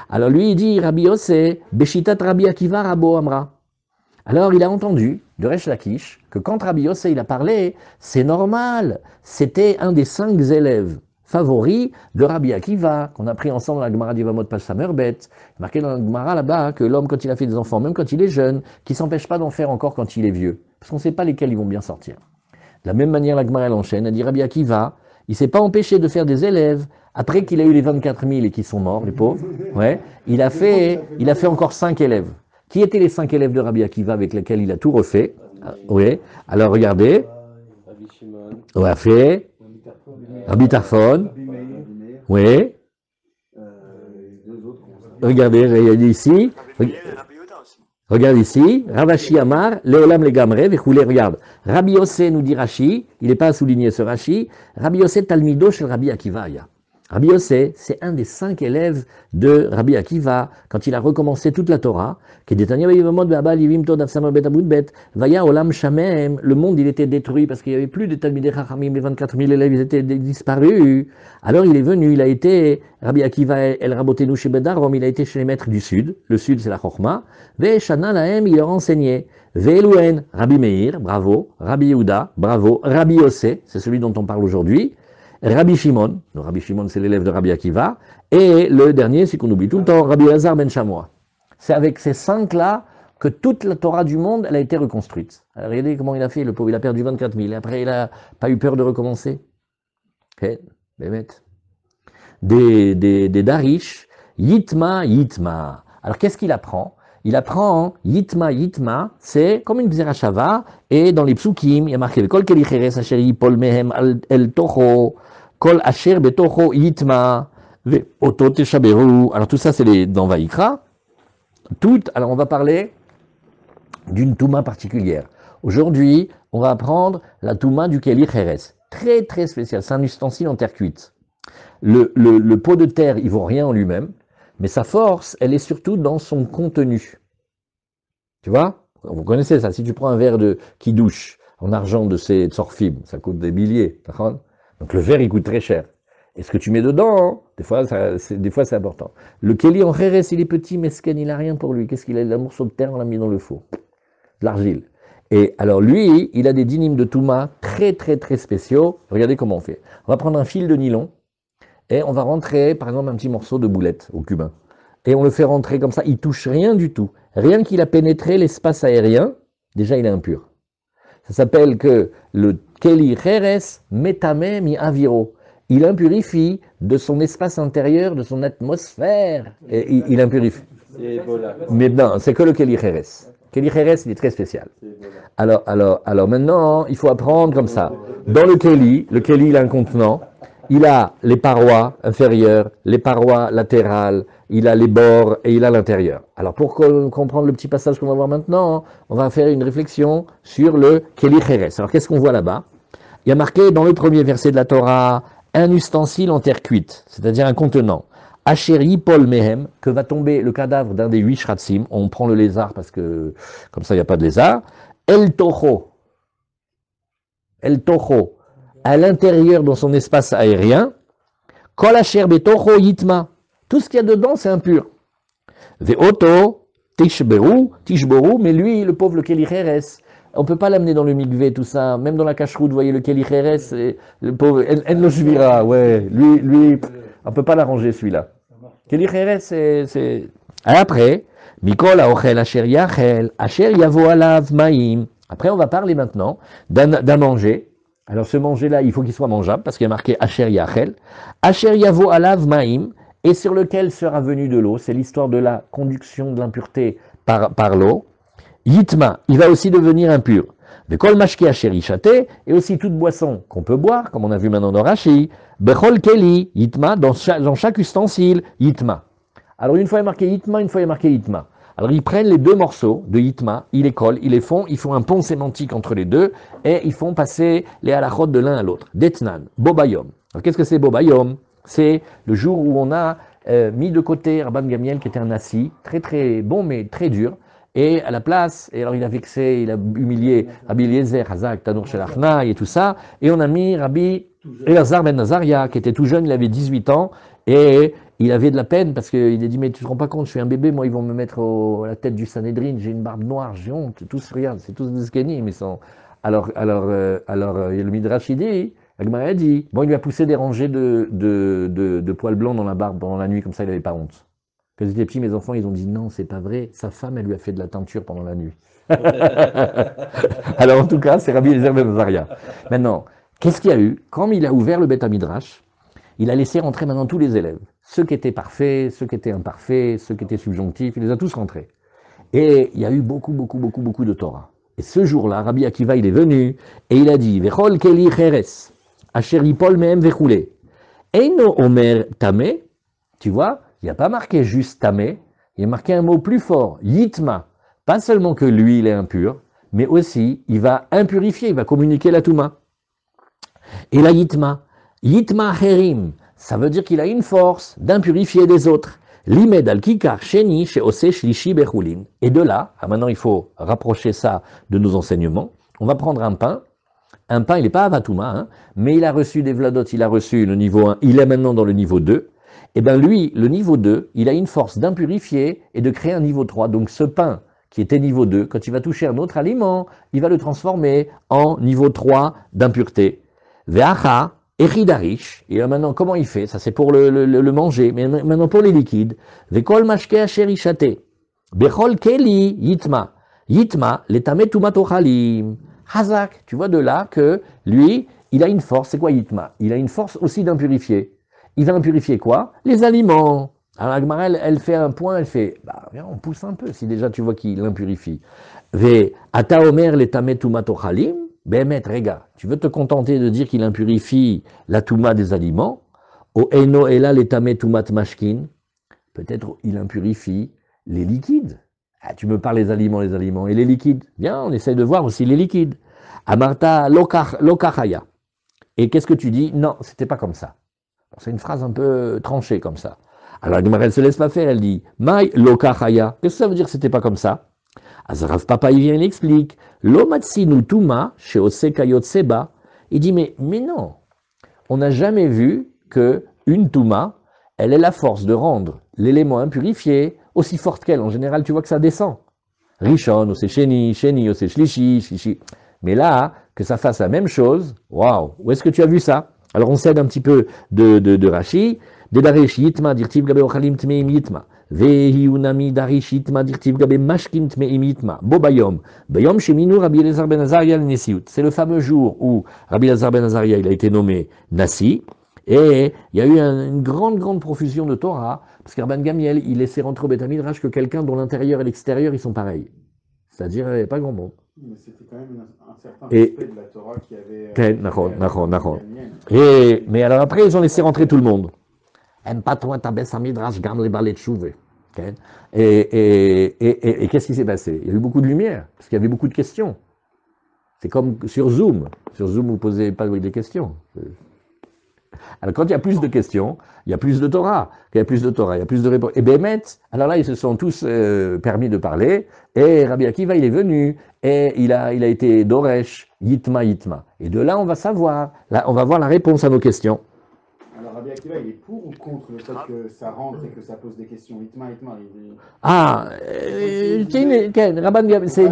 Alors lui, il dit, Rabbi Yossé, Beshitat Rabbi Akiva Rabo Amra. Alors il a entendu de Resh Lakish que quand Rabbi Yossé il a parlé, c'est normal, c'était un des 5 élèves favoris de Rabbi Akiva, qu'on a pris ensemble dans la Gemara d'Ivamot Pach Samerbet, marqué dans la Gemara là-bas que l'homme quand il a fait des enfants, même quand il est jeune, qui ne s'empêche pas d'en faire encore quand il est vieux, parce qu'on ne sait pas lesquels ils vont bien sortir. De la même manière, la Gemara elle enchaîne, elle dit Rabbi Akiva, il ne s'est pas empêché de faire des élèves, après qu'il a eu les 24 000 et qui sont morts, les pauvres, ouais, il a fait encore 5 élèves. Qui étaient les 5 élèves de Rabbi Akiva avec lesquels il a tout refait? Oui. Alors regardez. Rabbi Shimon. On a fait. Rabbi Tarfon. Oui. Regardez ici. Regarde ici. Ravashi Amar, Leolam Legamre, Vechoulé, regarde. Rabbi Yossé nous dit Rashi, il n'est pas à souligner ce Rashi. Rabbi Yossé Talmido chez Rabbi Akiva. Rabbi Yossé, c'est un des 5 élèves de Rabbi Akiva, quand il a recommencé toute la Torah, le monde il était détruit parce qu'il n'y avait plus de Talmidei Chachamim, les 24 000 élèves ils étaient disparus. Alors il est venu, il a été, Rabbi Akiva El Rabotenu chez Bedarom, il a été chez les maîtres du Sud, le Sud c'est la Chochma, Ve Shana Lahem, il leur enseignait, Ve'eluen, Rabbi Meir, bravo, Rabbi Yehuda, bravo, Rabbi Yossé, c'est celui dont on parle aujourd'hui, Rabbi Shimon, donc Rabbi Shimon c'est l'élève de Rabbi Akiva, et le dernier, c'est qu'on oublie tout le temps, Rabbi Elazar ben Shamoua. C'est avec ces 5-là que toute la Torah du monde, elle a été reconstruite. Alors, regardez comment il a fait, le pauvre, il a perdu 24 000, après il n'a pas eu peur de recommencer. Okay. Des Darish, Yitma, Yitma. Alors qu'est-ce qu'il apprend? Il apprend Yitma, Yitma, c'est comme une Gzerashava, et dans les psukim, il y a marqué Kol Kelicheres Asher Yipol Mehem El Toho, Kol Asher Betocho Yitma, Ve Oto Teshaberu. Alors tout ça, c'est dans Vaïkra. Alors on va parler d'une Touma particulière. Aujourd'hui, on va apprendre la Touma du Kelicheres. Très très spécial, c'est un ustensile en terre cuite. Le pot de terre, il vaut rien en lui-même, mais sa force, elle est surtout dans son contenu. Tu vois? Vous connaissez ça, si tu prends un verre qui douche en argent de ces Tsorfim, ça coûte des milliers. Donc le verre, il coûte très cher. Et ce que tu mets dedans, hein, des fois c'est important. Le Keli en Kheres, il est petit, mesken, il n'a rien pour lui. Qu'est-ce qu'il a? Un morceau de terre, on l'a mis dans le four. De l'argile. Et alors lui, il a des dynimes de Touma très très très spéciaux. Regardez comment on fait. On va prendre un fil de nylon et on va rentrer par exemple un petit morceau de boulette au cubain. Et on le fait rentrer comme ça, il touche rien du tout. Rien qu'il a pénétré l'espace aérien, déjà il est impur. Ça s'appelle que le Keli Kheres Metame mi Aviro. Il impurifie de son espace intérieur, de son atmosphère. Et il impurifie. Mais non, c'est que le Keli Kheres. Keli Kheres, il est très spécial. Alors maintenant, il faut apprendre comme ça. Dans le Keli, il a un contenant. Il a les parois inférieures, les parois latérales, il a les bords et il a l'intérieur. Alors pour comprendre le petit passage qu'on va voir maintenant, on va faire une réflexion sur le Keli Kheres. Alors qu'est-ce qu'on voit là-bas? Il y a marqué dans le premier verset de la Torah, un ustensile en terre cuite, c'est-à-dire un contenant. Asher Paul Mehem, que va tomber le cadavre d'un des 8 shratzim, on prend le lézard parce que comme ça il n'y a pas de lézard, El Toho, à l'intérieur dans son espace aérien, Kol Asher Betocho Yitma, tout ce qu'il y a dedans c'est impur. Ve'oto Tishboru, mais lui, le pauvre, le Keli Kheres, on ne peut pas l'amener dans le mikvé, tout ça, même dans la cacheroute, vous voyez, le Keli Kheres, le pauvre, En lo shvira, ouais, lui, on ne peut pas l'arranger celui-là. Keli Kheres, c'est... Après, Mikol Aochel Asher Yachel, Asher Yavo Alav Maim. Après, on va parler maintenant d'un manger. Alors, ce manger-là, il faut qu'il soit mangeable, parce qu'il y a marqué Asher Yachel. Asher Yavo Alav Maim, et sur lequel sera venue de l'eau. C'est l'histoire de la conduction de l'impureté par l'eau. Yitma, il va aussi devenir impur. Bekol mashke asher ishate, et aussi toute boisson qu'on peut boire, comme on a vu maintenant dans Rashi. Bechol keli, yitma, dans chaque ustensile, yitma. Alors une fois il est marqué yitma, une fois il est marqué yitma. Alors ils prennent les deux morceaux de yitma, ils les collent, ils font un pont sémantique entre les deux, et ils font passer les halachot de l'un à l'autre. Detnan, bobayom. Alors qu'est-ce que c'est bobayom? C'est le jour où on a mis de côté Rabban Gamiel, qui était un assis, très très bon mais très dur. Et à la place, et alors il a vexé, il a humilié Rabbi Eliezer, Hazak, Tanour Shelachnaï et tout ça, et on a mis Rabbi Elazar ben Nazaria, qui était tout jeune, il avait 18 ans, et il avait de la peine, parce qu'il a dit, mais tu te rends pas compte, je suis un bébé, moi ils vont me mettre à la tête du Sanhedrin, j'ai une barbe noire, j'ai honte, tous, regarde, c'est tous des skenim, ils sont... Alors, le Midrash il dit, Agmara a dit, bon, il lui a poussé des rangées de poils blancs dans la barbe pendant la nuit, comme ça il n'avait pas honte. Quand j'étais petit, mes enfants, ils ont dit non, c'est pas vrai. Sa femme, elle lui a fait de la teinture pendant la nuit. Alors en tout cas, c'est Rabbi Eliezer ben Nazaria. Maintenant, qu'est-ce qu'il y a eu? Quand il a ouvert le Beth Midrash, il a laissé rentrer maintenant tous les élèves. Ceux qui étaient parfaits, ceux qui étaient imparfaits, ceux qui étaient subjonctifs, il les a tous rentrés. Et il y a eu beaucoup de Torah. Et ce jour-là, Rabbi Akiva, il est venu et il a dit Vechol keli cheres, asher yipol mehem vechule. Eino omer tame, tu vois, il n'y a pas marqué juste tamé, il y a marqué un mot plus fort, yitma. Pas seulement que lui, il est impur, mais aussi, il va impurifier, il va communiquer la touma. Et la yitma herim, ça veut dire qu'il a une force d'impurifier des autres. L'imed al kikar sheni chez ose shlishi bechulin. Et de là, maintenant il faut rapprocher ça de nos enseignements. On va prendre un pain. Un pain, il n'est pas avatuma, hein, mais il a reçu des vladot, il a reçu le niveau 1, il est maintenant dans le niveau 2. Et bien lui, le niveau 2, il a une force d'impurifier et de créer un niveau 3. Donc ce pain qui était niveau 2, quand il va toucher un autre aliment, il va le transformer en niveau 3 d'impureté. Ve'acha, echidarish. Et maintenant, comment il fait? Ça, c'est pour le manger. Mais maintenant, pour les liquides. Ve'kol mashke asher ishate. Bechol keli yitma. Yitma, letame tumatochalim. Hazak. Tu vois de là que lui, il a une force. C'est quoi yitma? Il a une force aussi d'impurifier. Il va impurifier quoi? Les aliments. Alors la Gemara, elle fait un point, elle fait, bah, viens, on pousse un peu, si déjà tu vois qu'il impurifie. Ve ata omer letame tumatochalim. Behemet, rega, tu veux te contenter de dire qu'il impurifie la touma des aliments, o eno ela letame tumat mashkin, peut-être il impurifie les liquides. Ah, tu me parles des aliments, et les liquides. Bien, on essaye de voir aussi les liquides. Amarta lokachaya. Et qu'est-ce que tu dis? Non, c'était pas comme ça. C'est une phrase un peu tranchée comme ça. Alors la Gemara, elle se laisse pas faire, elle dit, Mai lokachaya. Qu'est-ce que ça veut dire que c'était pas comme ça? Azarav Papa, il vient, il explique. Lomatsinu Tuma, chez Osekayot Seba. Il dit, mais non, on n'a jamais vu que une Tuma, elle ait la force de rendre l'élément impurifié aussi forte qu'elle. En général, tu vois que ça descend. Rishon, Ose Sheni, Sheni, Ose Shlishi, Shishi. Mais là, que ça fasse la même chose, waouh, où est-ce que tu as vu ça? Alors on cède un petit peu de Rashi. Dedaresh Yitma, dirtiv gabe ochalim tmeim Yitma. Vehiunami darish Yitma, dirtiv gabe mashkin tmeim Yitma. Bobayom. Bayom sheminu Rabbi Elazar ben Azaria le Nesiut. C'est le fameux jour où Rabbi Elazar ben Azaria, il a été nommé Nasi. Et il y a eu une grande profusion de Torah, parce qu'Arban Gamiel, il laissait rentrer au Beth Midrash que quelqu'un dont l'intérieur et l'extérieur, ils sont pareils. C'est-à-dire, il n'y a pas grand monde. Mais c'était quand même un certain Et- aspect de la Torah qui avait... Nachon. Mais alors après, ils ont laissé rentrer tout le monde. Aime pas toi ta baisse à Midrash, gamme les balais de chouvé. Et qu'est-ce qui s'est passé? Il y a eu beaucoup de lumière, parce qu'il y avait beaucoup de questions. C'est comme sur Zoom. Sur Zoom, vous ne posez pas des questions. Alors quand il y a plus de questions, il y a plus de Torah. Quand il y a plus de Torah, il y a plus de réponses. Et Bémet, alors là, ils se sont tous permis de parler. Et Rabbi Akiva, il est venu. Et il a été Doresh, Yitma. Et de là, on va savoir. Là, on va voir la réponse à nos questions. Alors Rabbi Akiva, il est pour ou contre le fait que ça rentre et que ça pose des questions? Itma, il est... Ah, Rabban Gamliel, c'est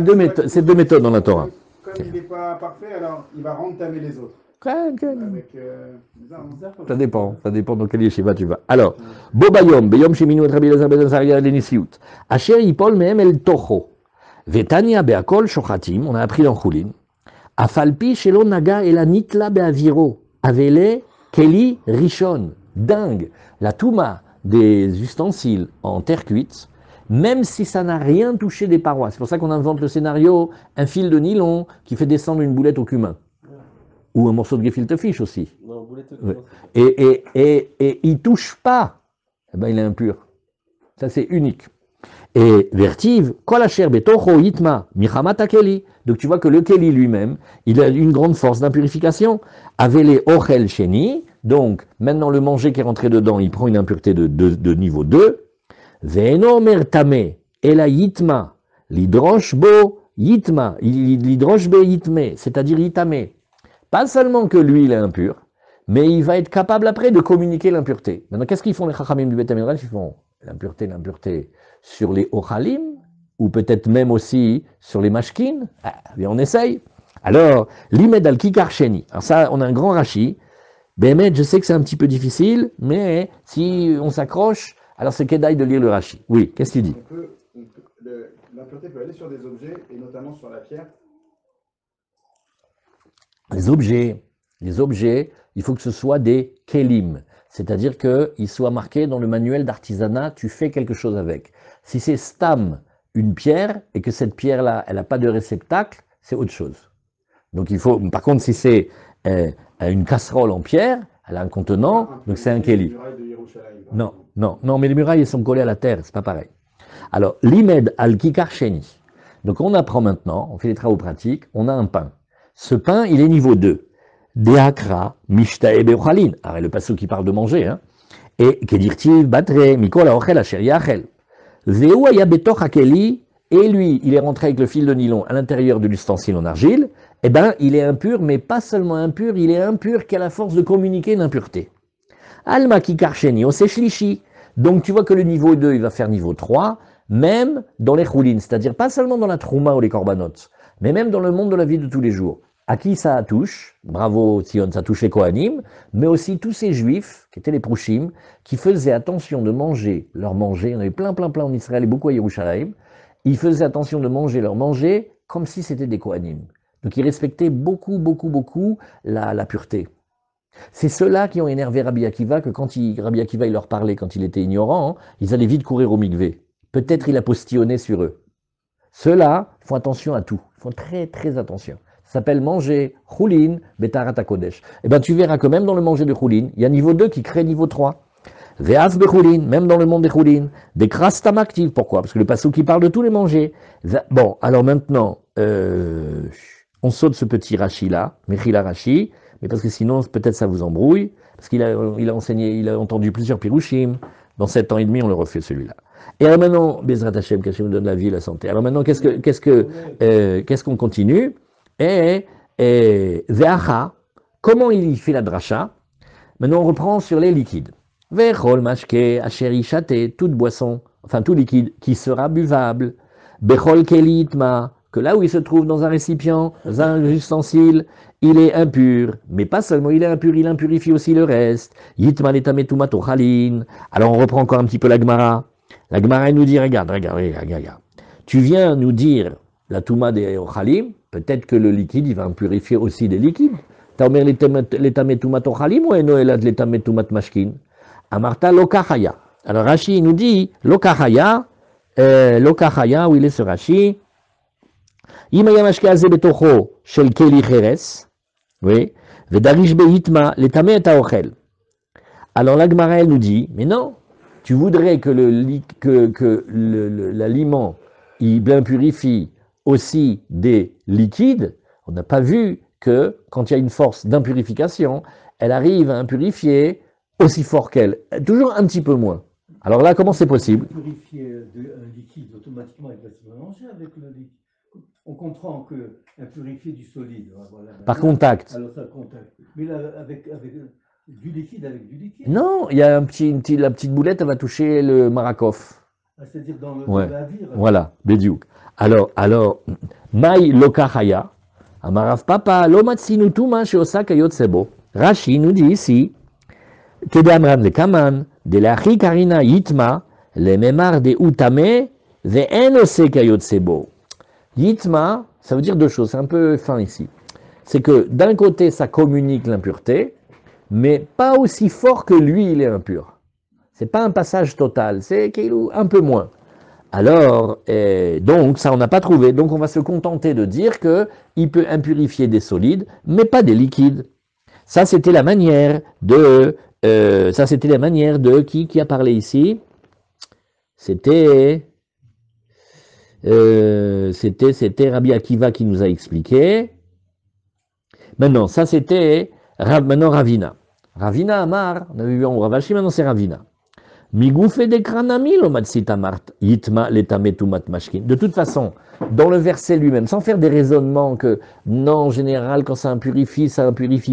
deux méthodes dans la Torah. Comme il n'est pas parfait, alors il va rentamer les autres. Avec des armes. Ça dépend dans quel yeshiva tu vas. Alors, Bobayom, Beyom Sheminu et Rabbi Elazar ben Azaria Lenisiut, Asher Yipol Mehem El Tocho, Vetania Beakol Shochatim, on a appris dans Choulin, Afalpi Shelo Naga Ela Nitla Beaviro, Avele Keli Rishon, dingue, la Touma des ustensiles en terre cuite, même si ça n'a rien touché des parois. C'est pour ça qu'on invente le scénario, un fil de nylon qui fait descendre une boulette au cumin. Ou un morceau de gefilte fish aussi. Non, boulette au Ouais. cumin, Et il touche pas, eh ben il est impur. Ça c'est unique. Et vertive, kol asher betocho yitma michamata keli. Donc tu vois que le keli lui-même, il a une grande force d'impurification. Avele ochel sheni. Donc maintenant le manger qui est rentré dedans, il prend une impureté de niveau 2. Ve'eno mer tame ela yitma lidrosh bo yitma lidrosh be yitme, c'est-à-dire yitame. Pas seulement que lui, il est impur, mais il va être capable après de communiquer l'impureté. Maintenant, qu'est-ce qu'ils font les chachamim du Beth Midrash? Ils font l'impureté sur les ochalim, ou peut-être même aussi sur les mashkin. Ah, bien, on essaye. Alors, l'imed al kikar sheni. Alors ça, on a un grand rashi. Bémet, je sais que c'est un petit peu difficile, mais si on s'accroche, alors c'est kedaï de lire le rashi. Oui, qu'est-ce qu'il dit? L'impureté peut aller sur des objets, et notamment sur la pierre. Les objets, il faut que ce soit des kelim, c'est-à-dire qu'ils soient marqués dans le manuel d'artisanat, tu fais quelque chose avec. Si c'est stam, une pierre, et que cette pierre-là, elle n'a pas de réceptacle, c'est autre chose. Donc il faut, par contre, si c'est une casserole en pierre, elle a un contenant, donc c'est un keli. Non, mais les murailles, elles sont collées à la terre, c'est pas pareil. Alors, l'imed al-kikar sheni. Donc on apprend maintenant, on fait des travaux pratiques, on a un pain. Ce pain, il est niveau 2. Deakra, Mishtae Beochalin. Alors, le passage qui parle de manger, hein. Et Kedirtiv, Batre, Mikol Aochel, Asher Yachel. Veu Aya Betoch Akeli, et lui, il est rentré avec le fil de nylon à l'intérieur de l'ustensile en argile. Eh bien, il est impur, mais pas seulement impur, il est impur qu'à la force de communiquer une impureté. Alma Kikarcheni, Oseshlishi. Donc, tu vois que le niveau 2, il va faire niveau 3, même dans les choulines, c'est-à-dire pas seulement dans la trouma ou les corbanotes, mais même dans le monde de la vie de tous les jours. À qui ça touche? Bravo Tzion, ça touche les Kohanim, mais aussi tous ces juifs, qui étaient les Prouchim, qui faisaient attention de manger leur manger. Il y en avait plein en Israël et beaucoup à Yerushalayim. Ils faisaient attention de manger leur manger comme si c'était des Kohanim. Donc ils respectaient beaucoup la pureté. C'est ceux-là qui ont énervé Rabbi Akiva, que quand Rabbi Akiva il leur parlait quand il était ignorant, ils allaient vite courir au mikvé. Peut-être il a postillonné sur eux. Ceux-là font attention à tout, font très attention. Ça s'appelle manger choulin betarat hakodesh. Eh bien tu verras que même dans le manger de choulin, il y a niveau 2 qui crée niveau 3. Ve'af bechoulin, même dans le monde des choulin, des krastam actifs. Pourquoi? Parce que le passou qui parle de tous les manger. Bon, alors maintenant, on saute ce petit Rashi-là, Mechila Rashi, mais parce que sinon peut-être ça vous embrouille, parce qu'il a enseigné, il a entendu plusieurs pirouchim. Dans 7 ans et demi, on le refait celui-là. Et alors maintenant, Bezrat Hashem, qu'Hashem nous donne la vie et la santé. Alors maintenant, qu'est-ce qu'on continue? Ve'acha, comment il fait la dracha? Maintenant, on reprend sur les liquides. Ve'chol mashke asher ishate, toute boisson, enfin tout liquide qui sera buvable. Bechol keli itma, que là où il se trouve dans un récipient, dans un ustensile, il est impur, mais pas seulement il est impur, il impurifie aussi le reste. Yitma letametumat ochalin. Alors on reprend encore un petit peu la Gemara. La Gemara elle nous dit, regarde. Tu viens nous dire la touma des ochalim, peut-être que le liquide il va impurifier aussi des liquides. T'as omer letametumat ochalim ou enoelad letametumat mashkin? Amarta lokachaya. Alors Rashi nous dit lokachaya, où il est ce Rashi? Imaya mashka ze betocho shel keli cheres. Oui. Vedarish beitma letame et aochel. Alors la Gemara elle nous dit, mais non, tu voudrais que l'aliment il impurifie aussi des liquides. On n'a pas vu que quand il y a une force d'impurification, elle arrive à impurifier aussi fort qu'elle, toujours un petit peu moins. Alors là, comment c'est possible? Purifier un liquide automatiquement, il va se mélanger avec le liquide. On comprend que purifier du solide, voilà, par contact. Alors ça contact. Mais là, avec du liquide avec du liquide. Non, il y a la petite boulette, elle va toucher le Marakov. Ah, c'est-à-dire dans le navire. Voilà, Bediouk. Alors, Maï Lokachaya, Amarav Papa, Lomatsinu Tuma Sheosa Kayot Sebo. Rashi nous dit ici, Kedamran le Kaman, de la Karina Yitma, le Memar de Utame, de Enose Kayot Sebo. Yitma, ça veut dire deux choses, c'est un peu fin ici. C'est que d'un côté, ça communique l'impureté, mais pas aussi fort que lui, il est impur. C'est pas un passage total, c'est un peu moins. Alors, donc, ça on n'a pas trouvé. Donc, on va se contenter de dire qu'il peut impurifier des solides, mais pas des liquides. Ça, c'était la manière de... qui a parlé ici? C'était Rabbi Akiva qui nous a expliqué. Maintenant, ça c'était Ravina. Ravina Amar, on avait vu en Ravashi, maintenant c'est Ravina. Migoufé de kranami lo matsitamart yitma letametumat mashkin. De toute façon, dans le verset lui-même, sans faire des raisonnements que non, en général, quand ça impurifie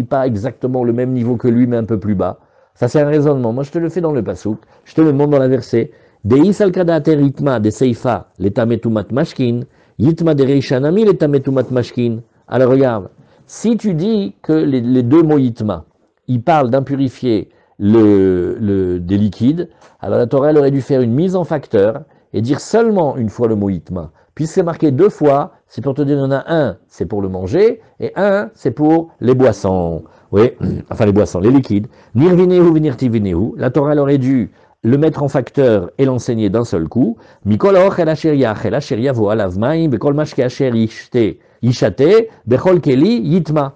pas exactement le même niveau que lui, mais un peu plus bas. Ça c'est un raisonnement. Moi je te le fais dans le pasouk, je te le montre dans la verset. Deis al kadater yitma de seifa letametumat mashkin, yitma de reishanami letametumat mashkin. Alors regarde, si tu dis que les deux mots yitma, ils parlent d'impurifier des liquides, alors la Torah elle aurait dû faire une mise en facteur et dire seulement une fois le mot itma. Puisque c'est marqué deux fois, c'est pour te dire il y en a un, c'est pour le manger, et un, c'est pour les boissons. Oui, enfin les boissons, les liquides. Nirvinehu vinirtivinehu, la Torah elle aurait dû le mettre en facteur et l'enseigner d'un seul coup. Mikol ochel asher yachel asher yavo alav maim bekol mashke asher yishate bechol keli yitma.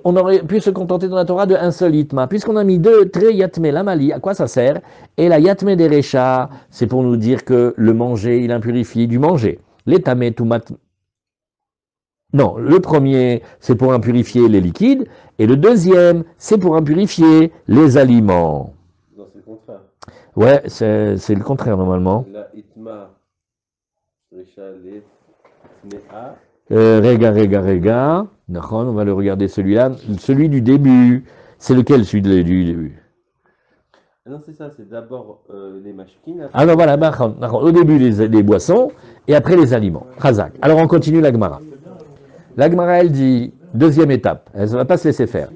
On aurait pu se contenter dans la Torah de un seul yitma. Puisqu'on a mis deux très yatme lamali, à quoi ça sert? Et la yatme des recha, c'est pour nous dire que le manger, il impurifie du manger. Les tamé tumat. Non, le premier, c'est pour impurifier les liquides, et le deuxième, c'est pour impurifier les aliments. Non, c'est le contraire. Ouais, c'est le contraire normalement. La itma, Risha, les Tmea. Rega. Nachon, on va le regarder celui-là. Celui du début. C'est lequel celui du début? Ah non, c'est ça, c'est d'abord les mashkines. Ah non, voilà, nachon. Au début les boissons, et après les aliments. Chazak. Alors on continue la Gemara. La Gemara, elle dit, deuxième étape, elle ne va pas se laisser faire.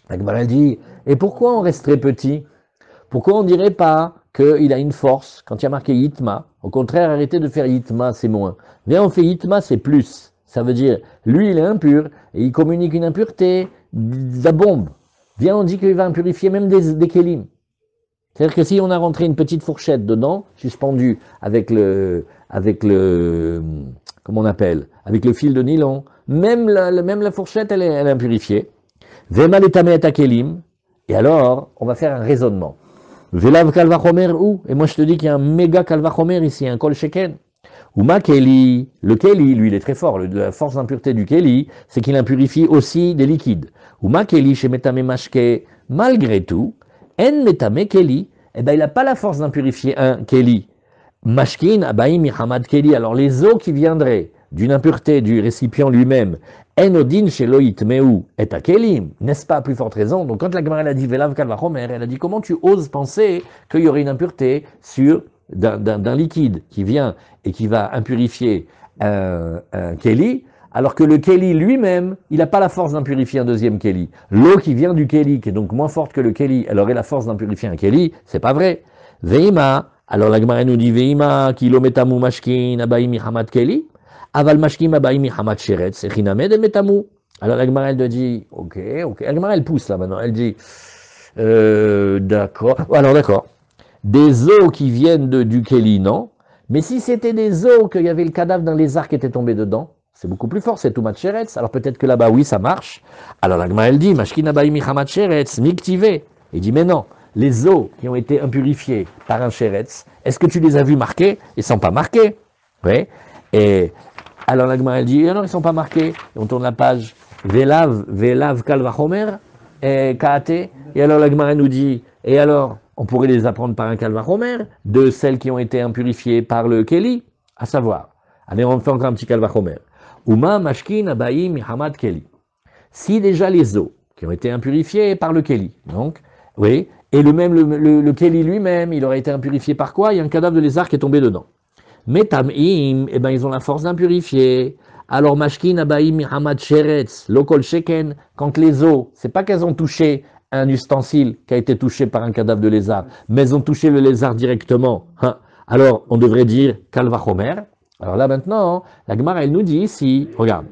La Gemara, elle dit, et pourquoi on resterait petit? Pourquoi on ne dirait pas qu'il a une force quand il y a marqué Yitma? Au contraire, arrêtez de faire Yitma, c'est moins. Viens, on fait Yitma, c'est plus. Ça veut dire, lui, il est impur, et il communique une impureté, de la bombe. Viens, on dit qu'il va impurifier même des kélim. C'est-à-dire que si on a rentré une petite fourchette dedans, suspendue avec le comment on appelle, avec le fil de nylon, même la fourchette, elle est impurifiée. Vema letame et akelim, et alors, on va faire un raisonnement. Velav kalvachomer où? Et moi je te dis qu'il y a un méga kalvachomer ici, un kol sheken. Ou ma keli, le keli, lui il est très fort, la force d'impureté du keli, c'est qu'il impurifie aussi des liquides. Ou ma keli chez metame mashke, malgré tout, en metame keli, eh ben il n'a pas la force d'impurifier un keli. Mashkin, abaim, mihamad keli. Alors les eaux qui viendraient d'une impureté du récipient lui-même, enodin sheloit meu et kelim, n'est-ce pas à plus forte raison? Donc quand la Gemara a dit velav kalvachomer, elle a dit comment tu oses penser qu'il y aurait une impureté sur d'un liquide qui vient et qui va impurifier un keli, alors que le keli lui-même, il n'a pas la force d'impurifier un deuxième keli. L'eau qui vient du keli, qui est donc moins forte que le keli, elle aurait la force d'impurifier un keli, c'est pas vrai. Veima, alors la Gemara nous dit Veima, kilometamu mashkin, abaim mihamad keli, aval mashkin abaim mihamad sheretz, echinamed et metamu. Alors la Gemara elle dit, ok. La Gemara elle pousse là maintenant, elle dit, d'accord, alors d'accord. Des eaux qui viennent du keli, non. Mais si c'était des eaux qu'il y avait le cadavre d'un lézard qui était tombé dedans, c'est beaucoup plus fort, c'est Toumat Sheretz. Alors peut-être que là-bas, oui, ça marche. Alors la Gemara, elle dit, Mashkin abaim michamat sheretz, miktive. Il dit, mais non, les eaux qui ont été impurifiées par un sheretz, est-ce que tu les as vues marquées? Ils ne sont pas marqués. Oui. Et alors la Gemara, elle dit, non, ils ne sont pas marqués. Et on tourne la page, Velav kalvachomer, et kaate. Et alors la Gemara nous dit, et alors, on pourrait les apprendre par un kalvachomer, de celles qui ont été impurifiées par le keli, à savoir. Allez, on fait encore un petit kalvachomer. Uma mashkin abaim mihamad keli. Si déjà les eaux qui ont été impurifiées par le keli, donc, oui, et le keli lui-même, il aurait été impurifié par quoi? Il y a un cadavre de lézard qui est tombé dedans. Metamim, eh ben ils ont la force d'impurifier. Alors mashkin abaim mihamad sheretz, lokol sheken, quand les eaux, c'est pas qu'elles ont touché un ustensile qui a été touché par un cadavre de lézard, mais elles ont touché le lézard directement. Hein. Alors, on devrait dire kalvachomer. Alors là, maintenant, la Gemara, elle nous dit ici, regarde.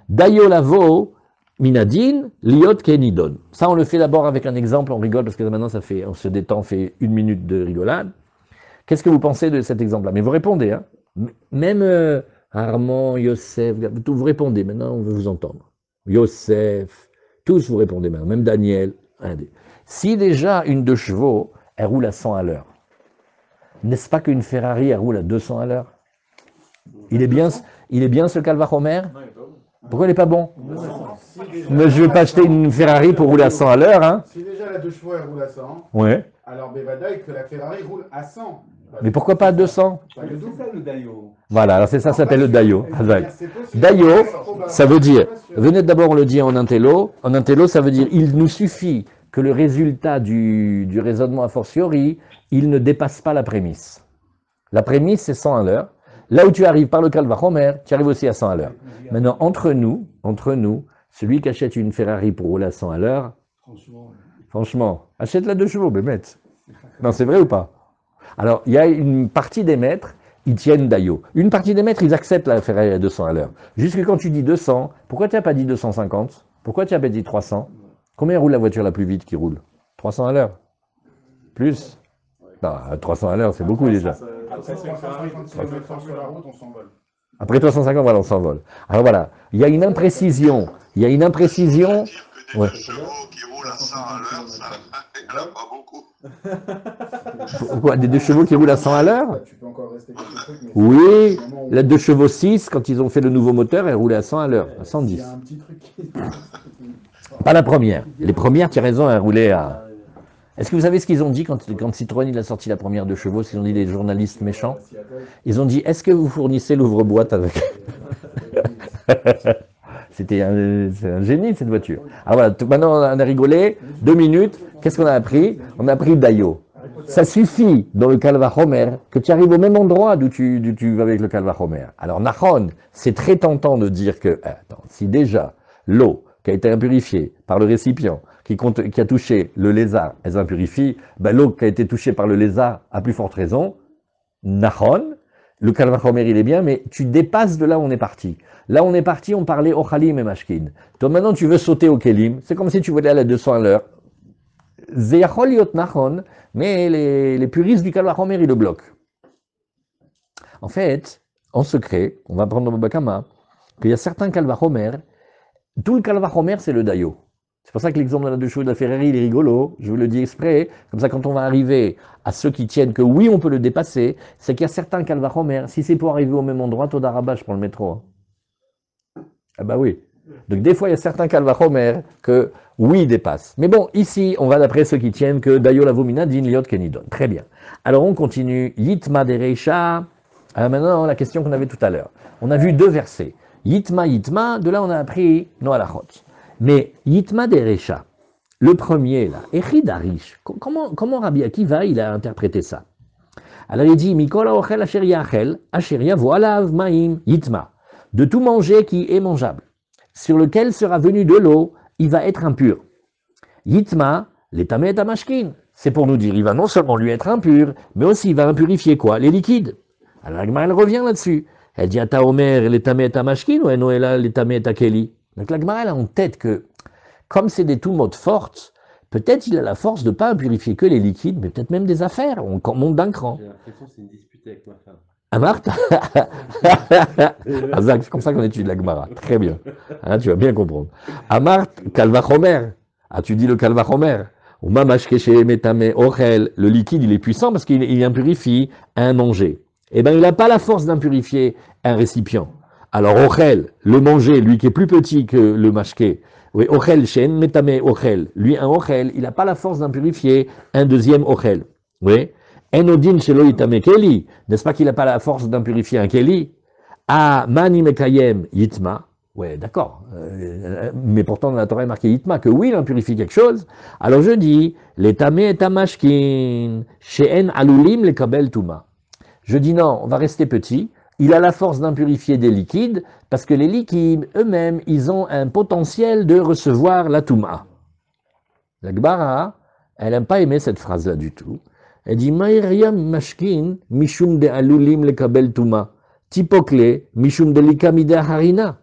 Dayo lavo minadin liot kenidon. Ça, on le fait d'abord avec un exemple, on rigole parce que maintenant, on se détend, on fait 1 minute de rigolade. Qu'est-ce que vous pensez de cet exemple-là? Mais vous répondez, hein. Même Armand, Yosef, vous répondez, maintenant, on veut vous entendre. Yosef, tous vous répondez maintenant, même Daniel. Si déjà une 2 chevaux, elle roule à 100 à l'heure, n'est-ce pas qu'une Ferrari, elle roule à 200 à l'heure? Il est bien ce kalvachomer? Pourquoi il n'est pas bon? Mais je ne vais pas acheter une Ferrari pour rouler à 100 à l'heure. Hein. Si déjà la 2 chevaux elle roule à 100, ouais. Alors Bevadaï que la Ferrari roule à 100. Mais pourquoi pas à 200? D'où ça le Dayo? Voilà, alors c'est ça, ça s'appelle le Dayo. Dayo, ça veut dire, venez d'abord on le dit en intello ça veut dire il nous suffit que le résultat du raisonnement a fortiori, il ne dépasse pas la prémisse. La prémisse c'est 100 à l'heure. Là où tu arrives par le kalvachomer, tu arrives aussi à 100 à l'heure. Maintenant, entre nous, celui qui achète une Ferrari pour rouler à 100 à l'heure, franchement, achète la 2 chevaux, Bémet. Non, c'est vrai ou pas? Alors, il y a une partie des maîtres, ils tiennent Dayo. Une partie des maîtres, ils acceptent la Ferrari à 200 à l'heure. Jusque quand tu dis 200, pourquoi tu n'as pas dit 250? Pourquoi tu n'as pas dit 300? Combien roule la voiture la plus vite qui roule? 300 à l'heure? Plus? Non, 300 à l'heure, c'est beaucoup déjà. Après 350 km/h sur la route, on s'envole. Après 350, voilà, on s'envole. Alors voilà, il y a une imprécision. C'est-à-dire que des Ouais. chevaux qui roulent à 100 à l'heure, Pas beaucoup. Pourquoi? Des 2 chevaux qui roulent à 100 à l'heure? Tu peux encore rester quelques trucs, mais Oui, au moment où- la 2 chevaux 6, quand ils ont fait le nouveau moteur, elle roulait à 100 à l'heure, à s'il y 110. a un petit truc qui... Pas la première. Les premières, tu as raison, elles roulaient à... Est-ce que vous savez ce qu'ils ont dit quand Citroën il a sorti la première 2 chevaux, ce qu'ils ont dit les journalistes méchants? Ils ont dit, est-ce que vous fournissez l'ouvre-boîte avec... C'est un génie cette voiture. Alors voilà, maintenant on a rigolé, 2 minutes, qu'est-ce qu'on a appris? On a appris Dayo. Ça suffit dans le Kalvachomer que tu arrives au même endroit d'où tu vas avec le Kalvachomer. Alors Nachon, c'est très tentant de dire que, attends, si déjà l'eau qui a été impurifiée par le récipient, qui a touché le lézard, elle s'impurifie, ben l'eau qui a été touchée par le lézard, à plus forte raison, Nachon, le Kalvachomer il est bien, mais tu dépasses de là où on est parti. Là où on est parti, on parlait Ochalim et Mashkin. Toi maintenant tu veux sauter au Kelim, c'est comme si tu voulais aller à 200 à l'heure. Zeyachol yot Nachon, mais les puristes du Kalvachomer ils le bloquent. En fait, en secret, on va prendre dans Babakama, qu'il y a certains Kalvachomer, tout le Kalvachomer c'est le Dayo. C'est pour ça que l'exemple de la 2 chevaux de la Ferrari, il est rigolo, je vous le dis exprès, comme ça quand on va arriver à ceux qui tiennent que oui, on peut le dépasser, c'est qu'il y a certains Kalvachomer, si c'est pour arriver au même endroit, Todarabah, je prends le métro. Hein. Ah bah oui. Donc des fois, il y a certains Kalvachomer que oui, dépassent. Mais bon, ici, on va d'après ceux qui tiennent que Dayo la vomina din liot kenidon. Très bien. Alors on continue. Yitma de Reisha. Alors maintenant, la question qu'on avait tout à l'heure. On a vu 2 versets. Yitma, Yitma, de là on a appris Noalachot. Mais Yitma de Reisha, le premier là, Echid Arish, comment Rabbi Akiva il a interprété ça? Alors il dit Mikol Ochel Asher Yachel, Asher Yavo Alav Maim Yitma. De tout manger qui est mangeable, sur lequel sera venu de l'eau, il va être impur. Yitma, l'étamé tamashkin. C'est pour nous dire, il va non seulement lui être impur, mais aussi il va impurifier quoi? Les liquides. Alors l'agma, elle revient là-dessus. Elle dit, Ata Omer, l'étamé tamashkin, ou Enoela, l'étamé takeli. Donc l'agma, elle a en tête que, comme c'est des tout-modes fortes, peut-être il a la force de ne pas impurifier que les liquides, mais peut-être même des affaires. On monte d'un cran. J'ai l'impression que c'est une dispute avec ma femme. Ah, Marthe c'est comme ça qu'on étudie la Gemara. Très bien. Hein, tu vas bien comprendre. Amart, Kalvachomer. Ah, tu dis le Kalvachomer. Le liquide, il est puissant parce qu'il impurifie un manger. Eh bien, il n'a pas la force d'impurifier un récipient. Alors, Ochel, le manger, lui qui est plus petit que le mashké, oui, Ochel, Shen, Metame, Ochel. Lui, un Ochel, il n'a pas la force d'impurifier un deuxième Ochel. Oui. Enodin shelo itame keli, n'est-ce pas qu'il n'a pas la force d'impurifier un keli? Ah, mani mekayem yitma, ouais, d'accord, mais pourtant dans la Torah il est marqué yitma, que oui, il impurifie quelque chose. Alors je dis, l'étamé et tamashkin, she'en alulim le kabel tuma. Je dis non, on va rester petit, il a la force d'impurifier des liquides, parce que les liquides eux-mêmes, ils ont un potentiel de recevoir la tuma. La Gemara, elle n'aime pas aimer cette phrase-là du tout. Elle dit Maïriam mashkin mishum de alulim le kabel tuma, tipokle mishum de likamida harina.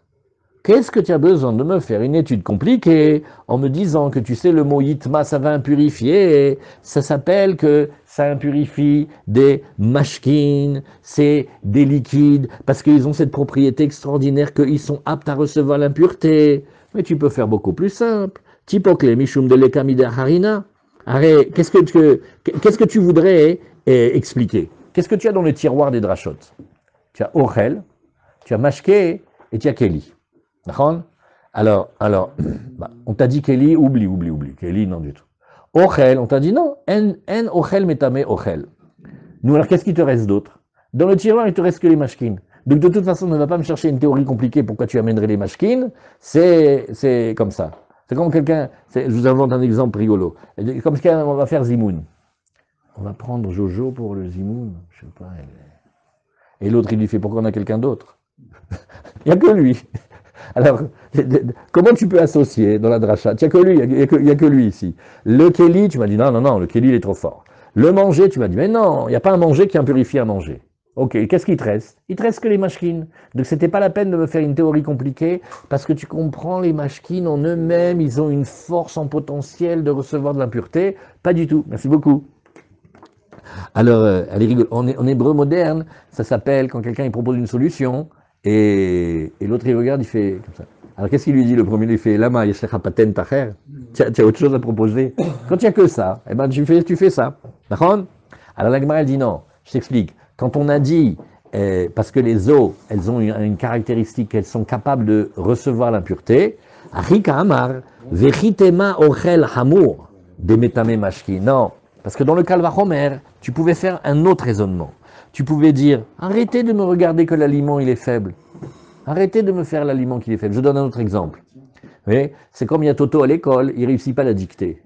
Qu'est-ce que tu as besoin de me faire une étude compliquée en me disant que tu sais le mot yitma ça va impurifier, ça s'appelle que ça impurifie des mashkin, c'est des liquides, parce qu'ils ont cette propriété extraordinaire qu'ils sont aptes à recevoir l'impureté. Mais tu peux faire beaucoup plus simple. Tipokle mishum de likamida harina. Arrête, qu'est-ce que tu voudrais expliquer? Qu'est-ce que tu as dans le tiroir des drachotes? Tu as Ochel, tu as Mashké et tu as Keli. D'accord? Alors, bah, on t'a dit Keli, oublie. Keli, non du tout. Ochel, on t'a dit non, en Ochel metame Ochel. Nous, alors qu'est-ce qu'il te reste d'autre? Dans le tiroir, il te reste que les Mashkin. Donc de toute façon, ne va pas me chercher une théorie compliquée pourquoi tu amènerais les Mashkin. C'est comme ça. C'est comme quelqu'un, je vous invente un exemple rigolo. Comme quelqu'un, on va faire Zimoun. On va prendre Jojo pour le Zimoun. Je sais pas. Et l'autre, il lui fait pourquoi on a quelqu'un d'autre? Il n'y a que lui. Alors, comment tu peux associer dans la dracha? Il n'y a que lui, il n'y a que lui ici. Le Kéli, tu m'as dit non, le Kéli, il est trop fort. Le manger, tu m'as dit mais non, il n'y a pas un manger qui impurifie un manger. Ok, qu'est-ce qu'il te reste? Il te reste que les mashkin. Donc c'était pas la peine de me faire une théorie compliquée, parce que tu comprends, les mashkin en eux-mêmes, ils ont une force en potentiel de recevoir de l'impureté. Pas du tout. Merci beaucoup. Alors, elle est rigolo. En hébreu moderne, ça s'appelle quand quelqu'un il propose une solution, et l'autre il regarde, il fait comme ça. Alors qu'est-ce qu'il lui dit? Le premier lui fait Lama yeshlecha patent tacher. Tu as autre chose à proposer? Quand il n'y a que ça, eh ben tu fais ça. D'accord? Alors la Gemara elle dit non. Je t'explique. Quand on a dit parce que les eaux, elles ont une caractéristique, elles sont capables de recevoir l'impureté. Achika amar vechitema ochel hamur demetame mashki. Non, parce que dans le Kalvachomer, tu pouvais faire un autre raisonnement. Tu pouvais dire arrêtez de me regarder que l'aliment il est faible. Arrêtez de me faire l'aliment qui est faible. Je donne un autre exemple. Vous voyez, c'est comme il y a Toto à l'école, il ne réussit pas la dictée.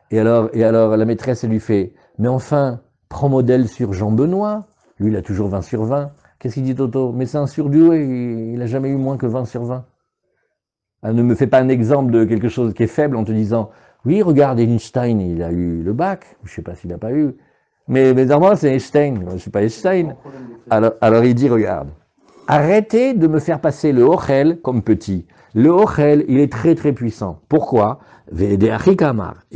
Et alors la maîtresse, elle lui fait « Mais enfin, prends modèle sur Jean-Benoît. Lui, il a toujours 20 sur 20. » Qu'est-ce qu'il dit Toto? « Mais c'est un surdoué, il n'a jamais eu moins que 20 sur 20. » Elle ne me fait pas un exemple de quelque chose qui est faible en te disant « Oui, regarde, Einstein, il a eu le bac. » Je ne sais pas s'il n'a pas eu. Mais normalement, c'est Einstein. Je ne suis pas Einstein. Alors il dit « Regarde. » Arrêtez de me faire passer le Ochel comme petit. Le Ochel, il est très très puissant. Pourquoi? Et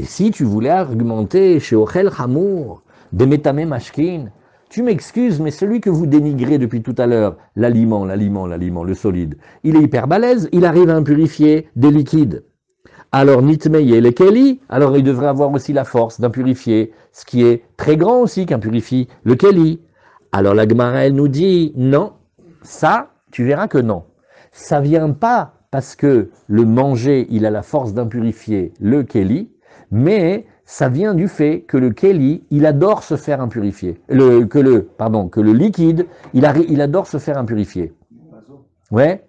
si tu voulais argumenter chez Ochel Hamour, de Metame Mashkin, tu m'excuses, mais celui que vous dénigrez depuis tout à l'heure, l'aliment, le solide, il est hyper balèze, il arrive à impurifier des liquides. Alors Nitmeye le Keli, alors il devrait avoir aussi la force d'impurifier ce qui est très grand aussi qu'impurifie le Keli. Alors la Gemara, elle nous dit non. Ça, tu verras que non. Ça vient pas parce que le manger, il a la force d'impurifier le keli, mais ça vient du fait que le keli, il adore se faire impurifier. Que le liquide, il adore se faire impurifier. Ouais.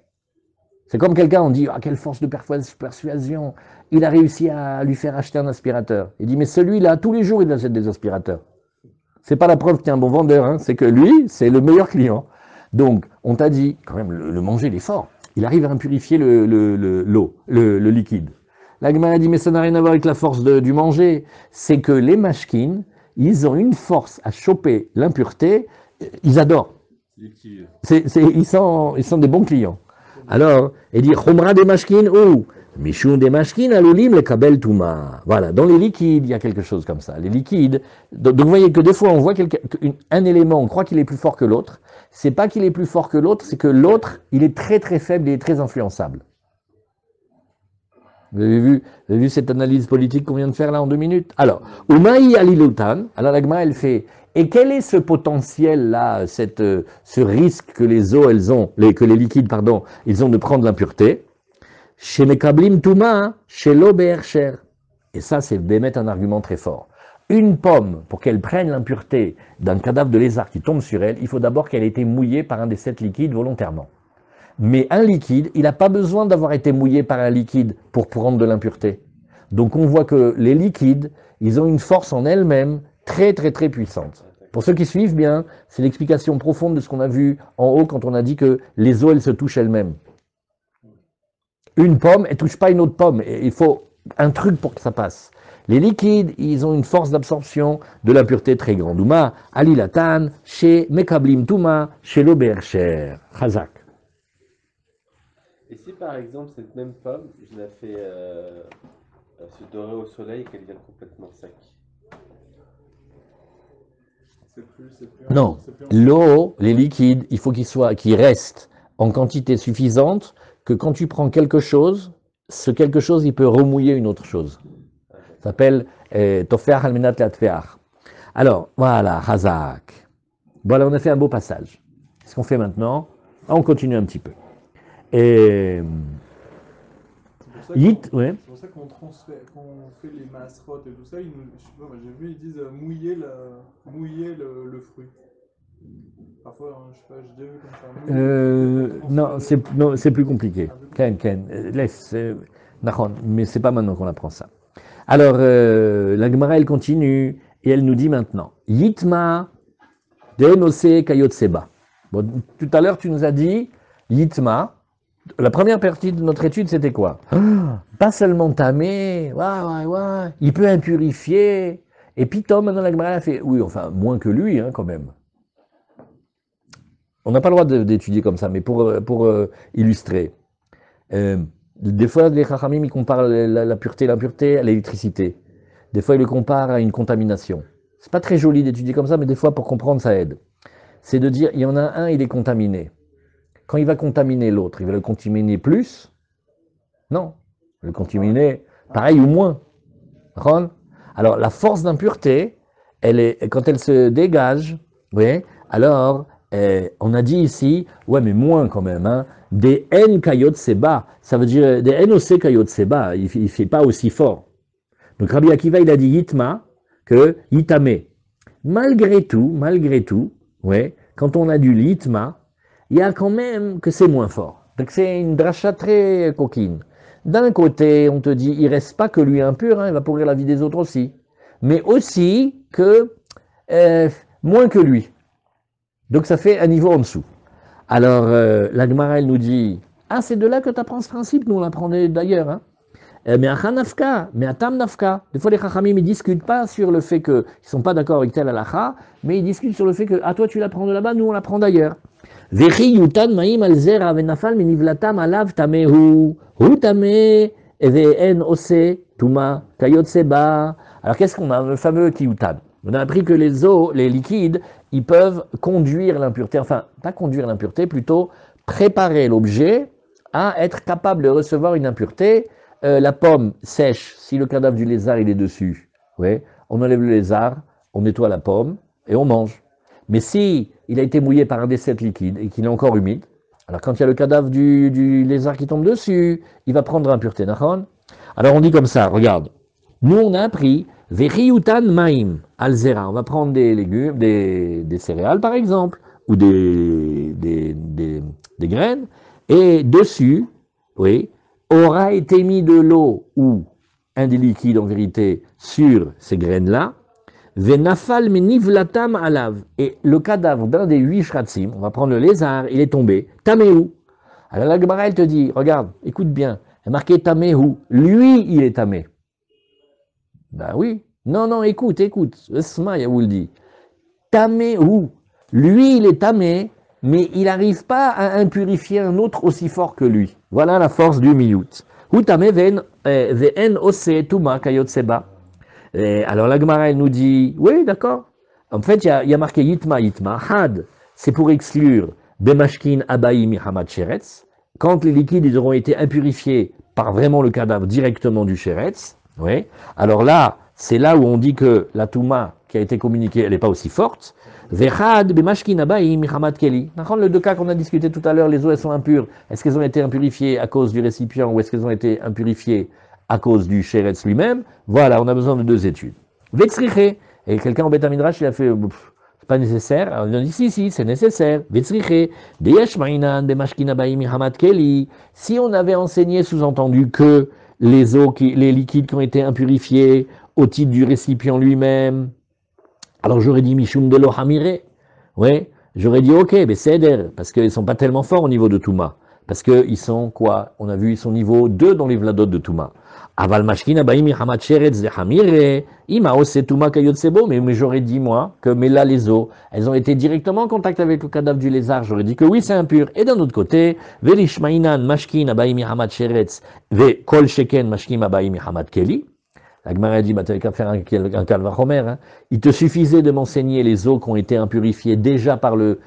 C'est comme quelqu'un, on dit, ah, quelle force de persuasion. Il a réussi à lui faire acheter un aspirateur. Il dit, mais celui-là, tous les jours, il achète des aspirateurs. C'est pas la preuve qu'il est un bon vendeur, hein, c'est que lui, c'est le meilleur client. Donc, on t'a dit, quand même, le manger, il est fort. Il arrive à impurifier le liquide. La Gemara dit, mais ça n'a rien à voir avec la force du manger. C'est que les mashkins, ils ont une force à choper l'impureté, ils adorent. Ils sont des bons clients. Alors, il dit, Chomra des mashkins ou Mishun des mashkins alulim le kabel touma. Voilà, dans les liquides, il y a quelque chose comme ça. Les liquides, donc vous voyez que des fois, on voit un élément, on croit qu'il est plus fort que l'autre. C'est pas qu'il est plus fort que l'autre, c'est que l'autre, il est très très faible et très influençable. Vous avez vu cette analyse politique qu'on vient de faire là en 2 minutes? Alors, Umaï alilutan, alors la Gemara, elle fait, et quel est ce potentiel là, ce risque que les eaux, que les liquides, pardon, ils ont de prendre l'impureté? Chez Mekablim Touma, chez l'Obercher. Et ça, c'est d'émettre un argument très fort. Une pomme, pour qu'elle prenne l'impureté d'un cadavre de lézard qui tombe sur elle, il faut d'abord qu'elle ait été mouillée par un des 7 liquides volontairement. Mais un liquide, il n'a pas besoin d'avoir été mouillé par un liquide pour prendre de l'impureté. Donc on voit que les liquides, ils ont une force en elles-mêmes très très très puissante. Pour ceux qui suivent bien, c'est l'explication profonde de ce qu'on a vu en haut quand on a dit que les eaux, elles se touchent elles-mêmes. Une pomme, elle ne touche pas une autre pomme. Et il faut un truc pour que ça passe. Les liquides, ils ont une force d'absorption de la pureté très grande. Ouma, alilatan, chez Mekablim Touma, chez l'Obercher. Chazak. Et si par exemple cette même pomme, je la fais se dorer au soleil et qu'elle devient complètement sec? Non, l'eau, les liquides, il faut qu'ils restent en quantité suffisante que quand tu prends quelque chose, ce quelque chose, il peut remouiller une autre chose. Ça s'appelle Tofeach almenat latfeach. Alors, voilà, Hazak. Voilà, on a fait un beau passage. Qu'est-ce qu'on fait maintenant? On continue un petit peu. Et C'est ouais. pour ça qu'on fait les masrots et tout ça, je sais pas, moi, j'ai vu, ils disent mouiller le fruit. Parfois, je sais pas, j'ai déjà vu comme ça. Non, c'est plus compliqué. Ken, laisse. Mais c'est pas maintenant qu'on apprend ça. Alors, la Gemara, elle continue et elle nous dit maintenant Yitma de Kayotseba. Bon, tout à l'heure, tu nous as dit Yitma. La première partie de notre étude, c'était quoi? Pas seulement tamé, ouais, il peut impurifier. Et puis Tom, maintenant la Gemara a fait, oui, enfin, moins que lui, hein, quand même. On n'a pas le droit d'étudier comme ça, mais pour illustrer. Des fois, les Chachamim, ils comparent la pureté et l'impureté à l'électricité. Des fois, ils le comparent à une contamination. C'est pas très joli d'étudier comme ça, mais des fois, pour comprendre, ça aide. C'est de dire, il y en a un, il est contaminé. Quand il va contaminer l'autre, il va le contaminer plus Non. Le contaminé, pareil ou moins. D'accord? Alors, la force d'impureté, quand elle se dégage, oui, alors, on a dit ici, ouais, mais moins quand même, hein, des N kayot seba, ça veut dire des NOC kayot seba, il ne fait pas aussi fort. Donc Rabbi Akiva, il a dit yitma, que yitame. Malgré tout, ouais, quand on a du yitma, il y a quand même que c'est moins fort. Donc c'est une dracha très coquine. D'un côté, on te dit, il reste pas que lui impur, hein, il va pourrir la vie des autres aussi. Mais aussi que moins que lui. Donc ça fait un niveau en dessous. Alors, la Gemara, elle nous dit, ah, c'est de là que tu apprends ce principe, nous on l'apprenait d'ailleurs. Hein. Mais à Hanafka, mais à Tam Nafka. Des fois, les Chachamim, ils discutent pas sur le fait qu'ils ne sont pas d'accord avec tel halakha, mais ils discutent sur le fait que, ah, toi, tu l'apprends de là-bas, nous, on l'apprend d'ailleurs. Vechi yutan ma'im al zera venafal minivlatam alav tamehu, hu tame, even ose, tuma, kayot seba. Alors, qu'est-ce qu'on a? Le fameux kiyutan. On a appris que les eaux, les liquides, ils peuvent conduire l'impureté, enfin, pas conduire l'impureté, plutôt préparer l'objet à être capable de recevoir une impureté. La pomme sèche, si le cadavre du lézard il est dessus, ouais, on enlève le lézard, on nettoie la pomme et on mange. Mais si il a été mouillé par un des 7 liquides et qu'il est encore humide, alors quand il y a le cadavre du lézard qui tombe dessus, il va prendre impureté. Alors on dit comme ça, regarde, nous on a appris Vechiyutan maim alzera, on va prendre des légumes, des céréales par exemple, ou des graines, et dessus, oui, aura été mis de l'eau ou un des liquides en vérité sur ces graines-là, venafal menivlatam alav, et le cadavre d'un des 8 shratzim, on va prendre le lézard, il est tombé, tamehu. Alors la Gemara elle te dit, regarde, écoute bien, il est marqué tamehu, lui il est tamé. Ben oui, non, écoute, Esma Yaouldi, tamehu, lui il est tamé, mais il n'arrive pas à impurifier un autre aussi fort que lui. Voilà la force du miyut. Alors la Gemara, elle nous dit, oui, d'accord. En fait, il y a marqué yitma. Had, c'est pour exclure bemashkin abayi mihamad sheretz. Quand les liquides ils auront été impurifiés par vraiment le cadavre directement du sheretz. Oui. Alors là, c'est là où on dit que la touma qui a été communiquée, elle n'est pas aussi forte. Vechad bemashkin abayi mihamad keli. Les 2 cas qu'on a discuté tout à l'heure, les eaux elles sont impures. Est-ce qu'elles ont été impurifiées à cause du récipient ou est-ce qu'elles ont été impurifiées à cause du sheretz lui-même? Voilà, on a besoin de 2 études. Vetzriche. Et quelqu'un au Beth Midrash, il a fait, c'est pas nécessaire. Alors il a dit, si, c'est nécessaire. Vetzriche. Deyesh mainan bemashkin abayi mihamad keli. Si on avait enseigné, sous-entendu, que les eaux, les liquides qui ont été impurifiés au titre du récipient lui-même, alors j'aurais dit Mishum de lo hamire. Ouais, j'aurais dit ok, mais c'est parce qu'ils ne sont pas tellement forts au niveau de Touma. Parce qu'ils sont quoi? On a vu, ils sont niveau 2 dans les Vladot de Touma. Aval mashkin abaim mihamad sheretz de hamire, ima ose Touma kayot sebo, mais j'aurais dit moi que mais là les eaux, elles ont été directement en contact avec le cadavre du lézard. J'aurais dit que oui, c'est impur. Et d'un autre côté, velishmainan mashkin abaim mihamad sheretz, ve kol sheken mashkin abaim mihamad keli. La Gemara dit, bah, tu n'avais qu'à faire un calvachomer. Hein. Il te suffisait de m'enseigner les eaux qui ont été impurifiées déjà par le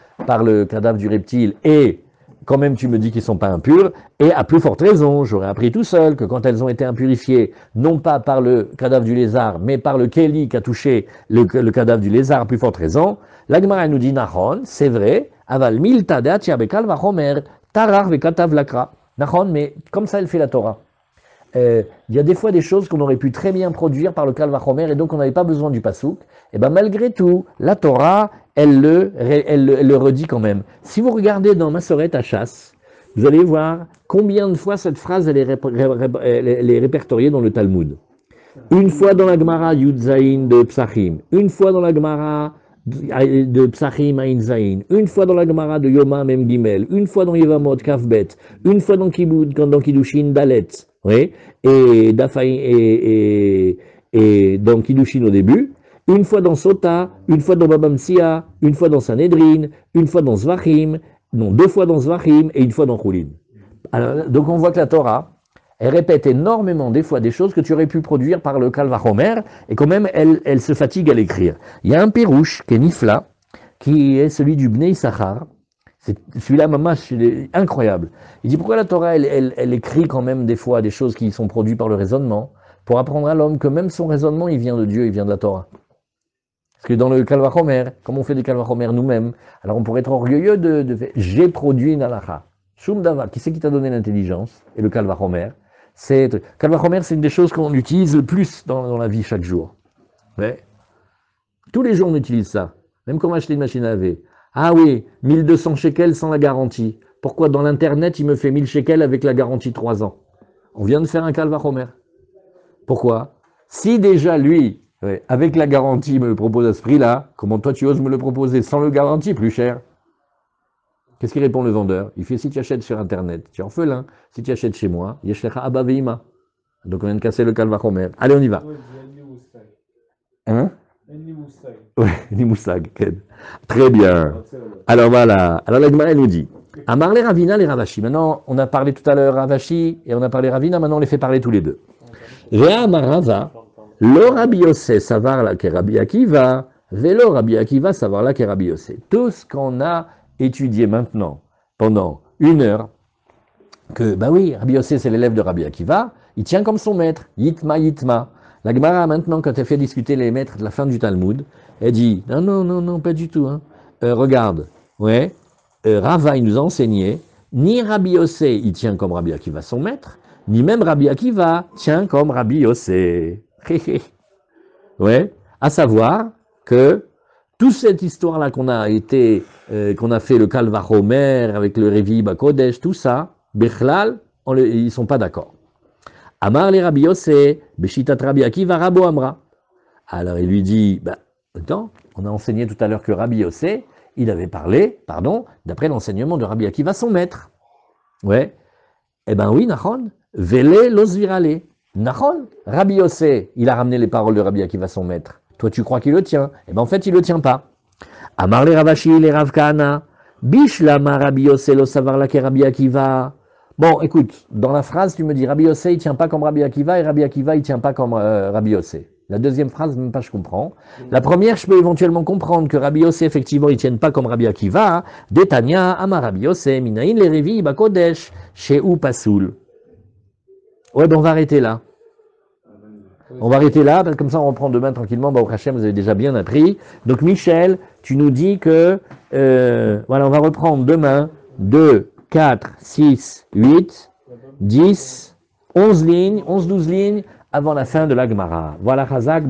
cadavre du reptile et quand même tu me dis qu'ils ne sont pas impurs. Et à plus forte raison, j'aurais appris tout seul que quand elles ont été impurifiées, non pas par le cadavre du lézard, mais par le Kéli qui a touché le cadavre du lézard, à plus forte raison, la Gemara nous dit, Nahon, c'est vrai, aval milta de atia bekalvachomer, tarar vekatav lakra. Nahon, mais comme ça elle fait la Torah. Il y a des fois des choses qu'on aurait pu très bien produire par le Kalvachomer et donc on n'avait pas besoin du Passouk. Et bien malgré tout, la Torah, elle le redit quand même. Si vous regardez dans Massoret Hachas, vous allez voir combien de fois cette phrase elle est répertoriée dans le Talmud. Une fois dans la Gemara Yud Zayin de Psachim, une fois dans la Gemara de Psachim Ain Zayin, une fois dans la Gemara de Yoma Mem Gimel, une fois dans Yevamot Kafbet, une fois dans Kiddushin Dalet. Oui, et dans Kiddushin au début, une fois dans Sota, une fois dans Baba Metzia, une fois dans Sanhedrin, une fois dans Zvachim, non, 2 fois dans Zvachim et une fois dans Choulin. Alors, donc on voit que la Torah, elle répète énormément des fois des choses que tu aurais pu produire par le Kalvachomer et quand même elle se fatigue à l'écrire. Il y a un pérouche qui est Nifla, qui est celui du Bnei Issachar. Celui-là, maman, il est incroyable. Il dit pourquoi la Torah, elle écrit quand même des fois des choses qui sont produites par le raisonnement, pour apprendre à l'homme que même son raisonnement, il vient de Dieu, il vient de la Torah. Parce que dans le Kal Vachomer, comme on fait des Kal Vachomer nous-mêmes, alors on pourrait être orgueilleux de faire, j'ai produit une halakha. Shum Dava, qui c'est qui t'a donné l'intelligence et le Kal Vachomer? Kal Vachomer, c'est une des choses qu'on utilise le plus dans la vie chaque jour. Ouais. Tous les jours, on utilise ça. Même quand on acheter une machine à laver. Ah oui, 1200 shekels sans la garantie. Pourquoi dans l'internet, il me fait 1000 shekels avec la garantie 3 ans? On vient de faire un Kal Vachomer. Pourquoi? Si déjà lui, ouais, avec la garantie, me le propose à ce prix-là, comment toi tu oses me le proposer sans le garantie, plus cher? Qu'est-ce qu'il répond le vendeur? Il fait si tu achètes sur internet, tu es orphelin. Si tu achètes chez moi, yeshlecha abba veima. Donc on vient de casser le Kal Vachomer. Allez, on y va. Hein? Ouais, ni moussag. Très bien. Alors voilà. Alors la Gemara nous dit Amar les Ravina, les Ravashi. Maintenant, on a parlé tout à l'heure Ravashi et on a parlé Ravina. Maintenant, on les fait parler tous les deux. Réa Amar Rava, lo Rabbi Yossé savar la ke Rabbi Akiva, velo Rabbi Akiva savar la ke Rabbi Yossé. Tout ce qu'on a étudié maintenant pendant 1 heure, que, bah oui, Rabbi Yossé c'est l'élève de Rabbi Akiva, il tient comme son maître, Yitma Yitma. La Gemara, maintenant, quand elle fait discuter les maîtres de la fin du Talmud, elle dit, non, pas du tout. Hein. Regarde, ouais, Rava, il nous a enseigné, ni Rabbi Yossé, il tient comme Rabbi Akiva son maître, ni même Rabbi Akiva tient comme Rabbi Yossé. Ouais, à savoir que toute cette histoire-là qu'on a fait le Kal Vachomer avec le Revi Bakodesh, tout ça, Bechlal, ils sont pas d'accord. Amar les Rabbi Yossé, Beshitat Rabbi Akiva Rabo Amra. Alors il lui dit, attends, on a enseigné tout à l'heure que Rabbi Yossé, il avait parlé, d'après l'enseignement de Rabbi Akiva, son maître. Ouais. Eh ben oui, Nachon, Vele los virale. Nachon, Rabbi Yossé, il a ramené les paroles de Rabbi Akiva, son maître. Toi, tu crois qu'il le tient? Eh ben en fait, il le tient pas. Amar les Ravashi, les Rav Kahana, Bishlama Rabbi Yossé lo savar la ke Rabbi Akiva. Bon, écoute, dans la phrase, tu me dis Rabbi Yossé, il tient pas comme Rabbi Akiva, et Rabbi Akiva, il tient pas comme Rabbi Yossé. La deuxième phrase, même pas je comprends. La première, je peux éventuellement comprendre que Rabbi Yossé, effectivement, ils tiennent pas comme Rabbi Akiva. Detania, Amar Rabbi Yossé, Minaïn le Revi, Bakodesh, Sheu Pasoul. Ouais, ben on va arrêter là. On va arrêter là, comme ça on reprend demain tranquillement. Au Hachem, vous avez déjà bien appris. Donc Michel, tu nous dis que, voilà, on va reprendre demain 2, 4, 6, 8, 10, 11 lignes, 11-12 lignes avant la fin de la Gemara. Voilà, Chazak.